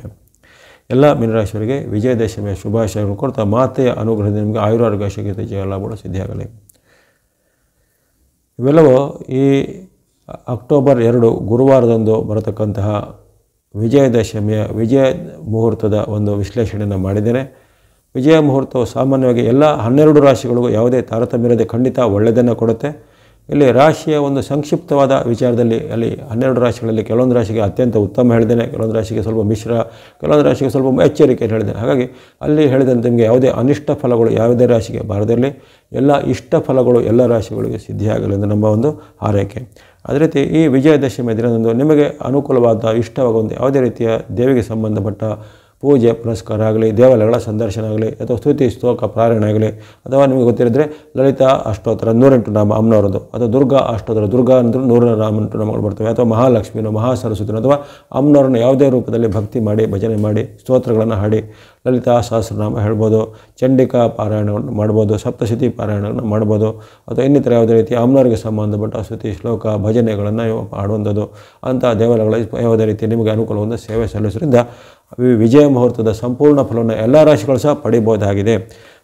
ಎಲ್ಲ ಮೀನರಾಶಿಯವರಿಗೆ ವಿಜಯದಶಮಿಯ ಶುಭಾಶಯಗಳನ್ನು ಕೊಡ್ತಾ ಮಾತೆಯ ಅನುಗ್ರಹದಿಂದ ನಿಮಗೆ ಆಯುರಾರೋಗ್ಯ ಶಕ್ತಿ ಜಯಲಾಭಗಳು ಸಿದ್ಧಿಯಾಗಲಿ. ಇವೆಲ್ಲವೂ ಈ ಅಕ್ಟೋಬರ್ 2 ಗುರುವಾರದಂದು ಬರತಕ್ಕಂತಹ ವಿಜಯದಶಮಿಯ ವಿಜಯ ಮುಹೂರ್ತದ ಒಂದು ವಿಶ್ಲೇಷಣೆಯನ್ನು ಮಾಡಿದ್ದೇನೆ. ವಿಜಯ ಮುಹೂರ್ತವು ಸಾಮಾನ್ಯವಾಗಿ ಎಲ್ಲ 12 ರಾಶಿಗಳಿಗೂ ಯಾವುದೇ ತಾರತಮ್ಯವಿಲ್ಲದೆ ಖಂಡಿತ ಒಳ್ಳೆಯದನ್ನು ಕೊಡುತ್ತೆ. ಇಲ್ಲಿ ರಾಶಿಯ ಒಂದು ಸಂಕ್ಷಿಪ್ತವಾದ ವಿಚಾರದಲ್ಲಿ ಅಲ್ಲಿ 12 ರಾಶಿಗಳಲ್ಲಿ ಕೆಲವೊಂದು ರಾಶಿಗೆ ಅತ್ಯಂತ ಉತ್ತಮ ಹೇಳಿದ್ದೇನೆ, ಕೆಲವೊಂದು ರಾಶಿಗೆ ಸ್ವಲ್ಪ ಮಿಶ್ರ, ಕೆಲವೊಂದು ರಾಶಿಗೆ ಸ್ವಲ್ಪ ಎಚ್ಚರಿಕೆ ಹೇಳಿದ್ದೇನೆ. ಹಾಗಾಗಿ ಅಲ್ಲಿ ಹೇಳಿದಂತೆ ನಿಮಗೆ ಯಾವುದೇ ಅನಿಷ್ಟ ಫಲಗಳು ಯಾವುದೇ ರಾಶಿಗೆ ಬಾರದಿರಲಿ, ಎಲ್ಲ ಇಷ್ಟ ಫಲಗಳು ಎಲ್ಲ ರಾಶಿಗಳಿಗೆ ಸಿದ್ಧಿಯಾಗಲಿ ಎಂದು ನಮ್ಮ ಒಂದು ಹಾರೈಕೆ. ಅದೇ ರೀತಿ ಈ ವಿಜಯದಶಮಿ ದಿನದಂದು ನಿಮಗೆ ಅನುಕೂಲವಾದ, ಇಷ್ಟವಾಗುವಂಥ ಯಾವುದೇ ರೀತಿಯ ದೇವಿಗೆ ಸಂಬಂಧಪಟ್ಟ ಪೂಜೆ ಪುನಸ್ಕಾರ ಆಗಲಿ, ದೇವಾಲಯಗಳ ಸಂದರ್ಶನ ಆಗಲಿ, ಅಥವಾ ಸ್ತುತಿ ಸ್ತೋಕ ಪಾರಾಯಣ ಆಗಲಿ, ಅಥವಾ ನಿಮಗೆ ಗೊತ್ತಿರಿದ್ರೆ ಲಲಿತಾ ಅಷ್ಟೋತ್ತರ 108 ನಾಮ ಅಮ್ಮನವರದು, ಅಥವಾ ದುರ್ಗಾ ಅಷ್ಟೋತ್ತರ, ದುರ್ಗಾ ಅಂದರೆ 108 ನಾಮಗಳು ಬರ್ತವೆ, ಅಥವಾ ಮಹಾಲಕ್ಷ್ಮಿನೋ, ಮಹಾಸರಸ್ವತಿನೋ, ಅಥವಾ ಅಮ್ಮನವ್ರನ್ನ ಯಾವುದೇ ರೂಪದಲ್ಲಿ ಭಕ್ತಿ ಮಾಡಿ, ಭಜನೆ ಮಾಡಿ, ಸ್ತೋತ್ರಗಳನ್ನು ಹಾಡಿ ಲಲಿತಾ ಸಹಸ್ರನಾಮ ಹೇಳ್ಬೋದು, ಚಂಡಿಕಾ ಪಾರಾಯಣವನ್ನು ಮಾಡ್ಬೋದು, ಸಪ್ತಶತಿ ಪಾರಾಯಣವನ್ನು ಮಾಡ್ಬೋದು, ಅಥವಾ ಇನ್ನಿತರ ಯಾವುದೇ ರೀತಿ ಅಮ್ಮನವರಿಗೆ ಸಂಬಂಧಪಟ್ಟ ಸ್ತುತಿ ಶ್ಲೋಕ ಭಜನೆಗಳನ್ನು ಮಾಡುವಂಥದ್ದು ಅಂಥ ದೇವಾಲಯಗಳಲ್ಲಿ ಯಾವುದೇ ರೀತಿ ನಿಮಗೆ ಅನುಕೂಲವಾದ ಸೇವೆ ಸಲ್ಲಿಸೋದ್ರಿಂದ ವಿಜಯ ಮುಹೂರ್ತದ ಸಂಪೂರ್ಣ ಫಲವನ್ನು ಎಲ್ಲ ರಾಶಿಗಳು ಸಹ ಪಡಿಬೋದಾಗಿದೆ.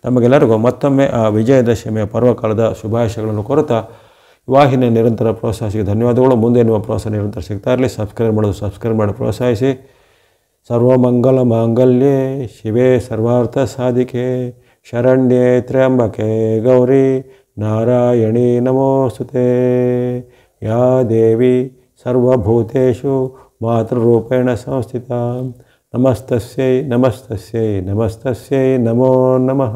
ನಮಗೆಲ್ಲರಿಗೂ ಮತ್ತೊಮ್ಮೆ ಆ ವಿಜಯದಶಮಿಯ ಪರ್ವಕಾಲದ ಶುಭಾಶಯಗಳನ್ನು ಕೋರುತ್ತಾ ವಾಹಿನಿಯ ನಿರಂತರ ಪ್ರೋತ್ಸಾಹಿಸಿಗೆ ಧನ್ಯವಾದಗಳು. ಮುಂದೆ ನಿಮ್ಮ ಪ್ರೋತ್ಸಾಹ ನಿರಂತರ ಸಿಗ್ತಾ ಇರಲಿ. ಸಬ್ಸ್ಕ್ರೈಬ್ ಮಾಡಿ ಪ್ರೋತ್ಸಾಹಿಸಿ. ಸರ್ವಮಂಗಲ ಮಾಂಗಲ್ಯೆ ಶಿವೆ ಸರ್ವಾರ್ಥ ಸಾಧಿಕೆ ಶರಣ್ಯೆ ತ್ರ್ಯಂಬಕೆ ಗೌರಿ ನಾರಾಯಣಿ ನಮೋಸ್ತುತೆ. ಯಾ ದೇವಿ ಸರ್ವಭೂತೇಷು ಮಾತೃರೂಪೇಣ ಸಂಸ್ಥಿತಾ. ನಮಸ್ತಸ್ಯೈ ನಮಸ್ತಸ್ಯೈ ನಮಸ್ತಸ್ಯೈ ನಮೋ ನಮಃ.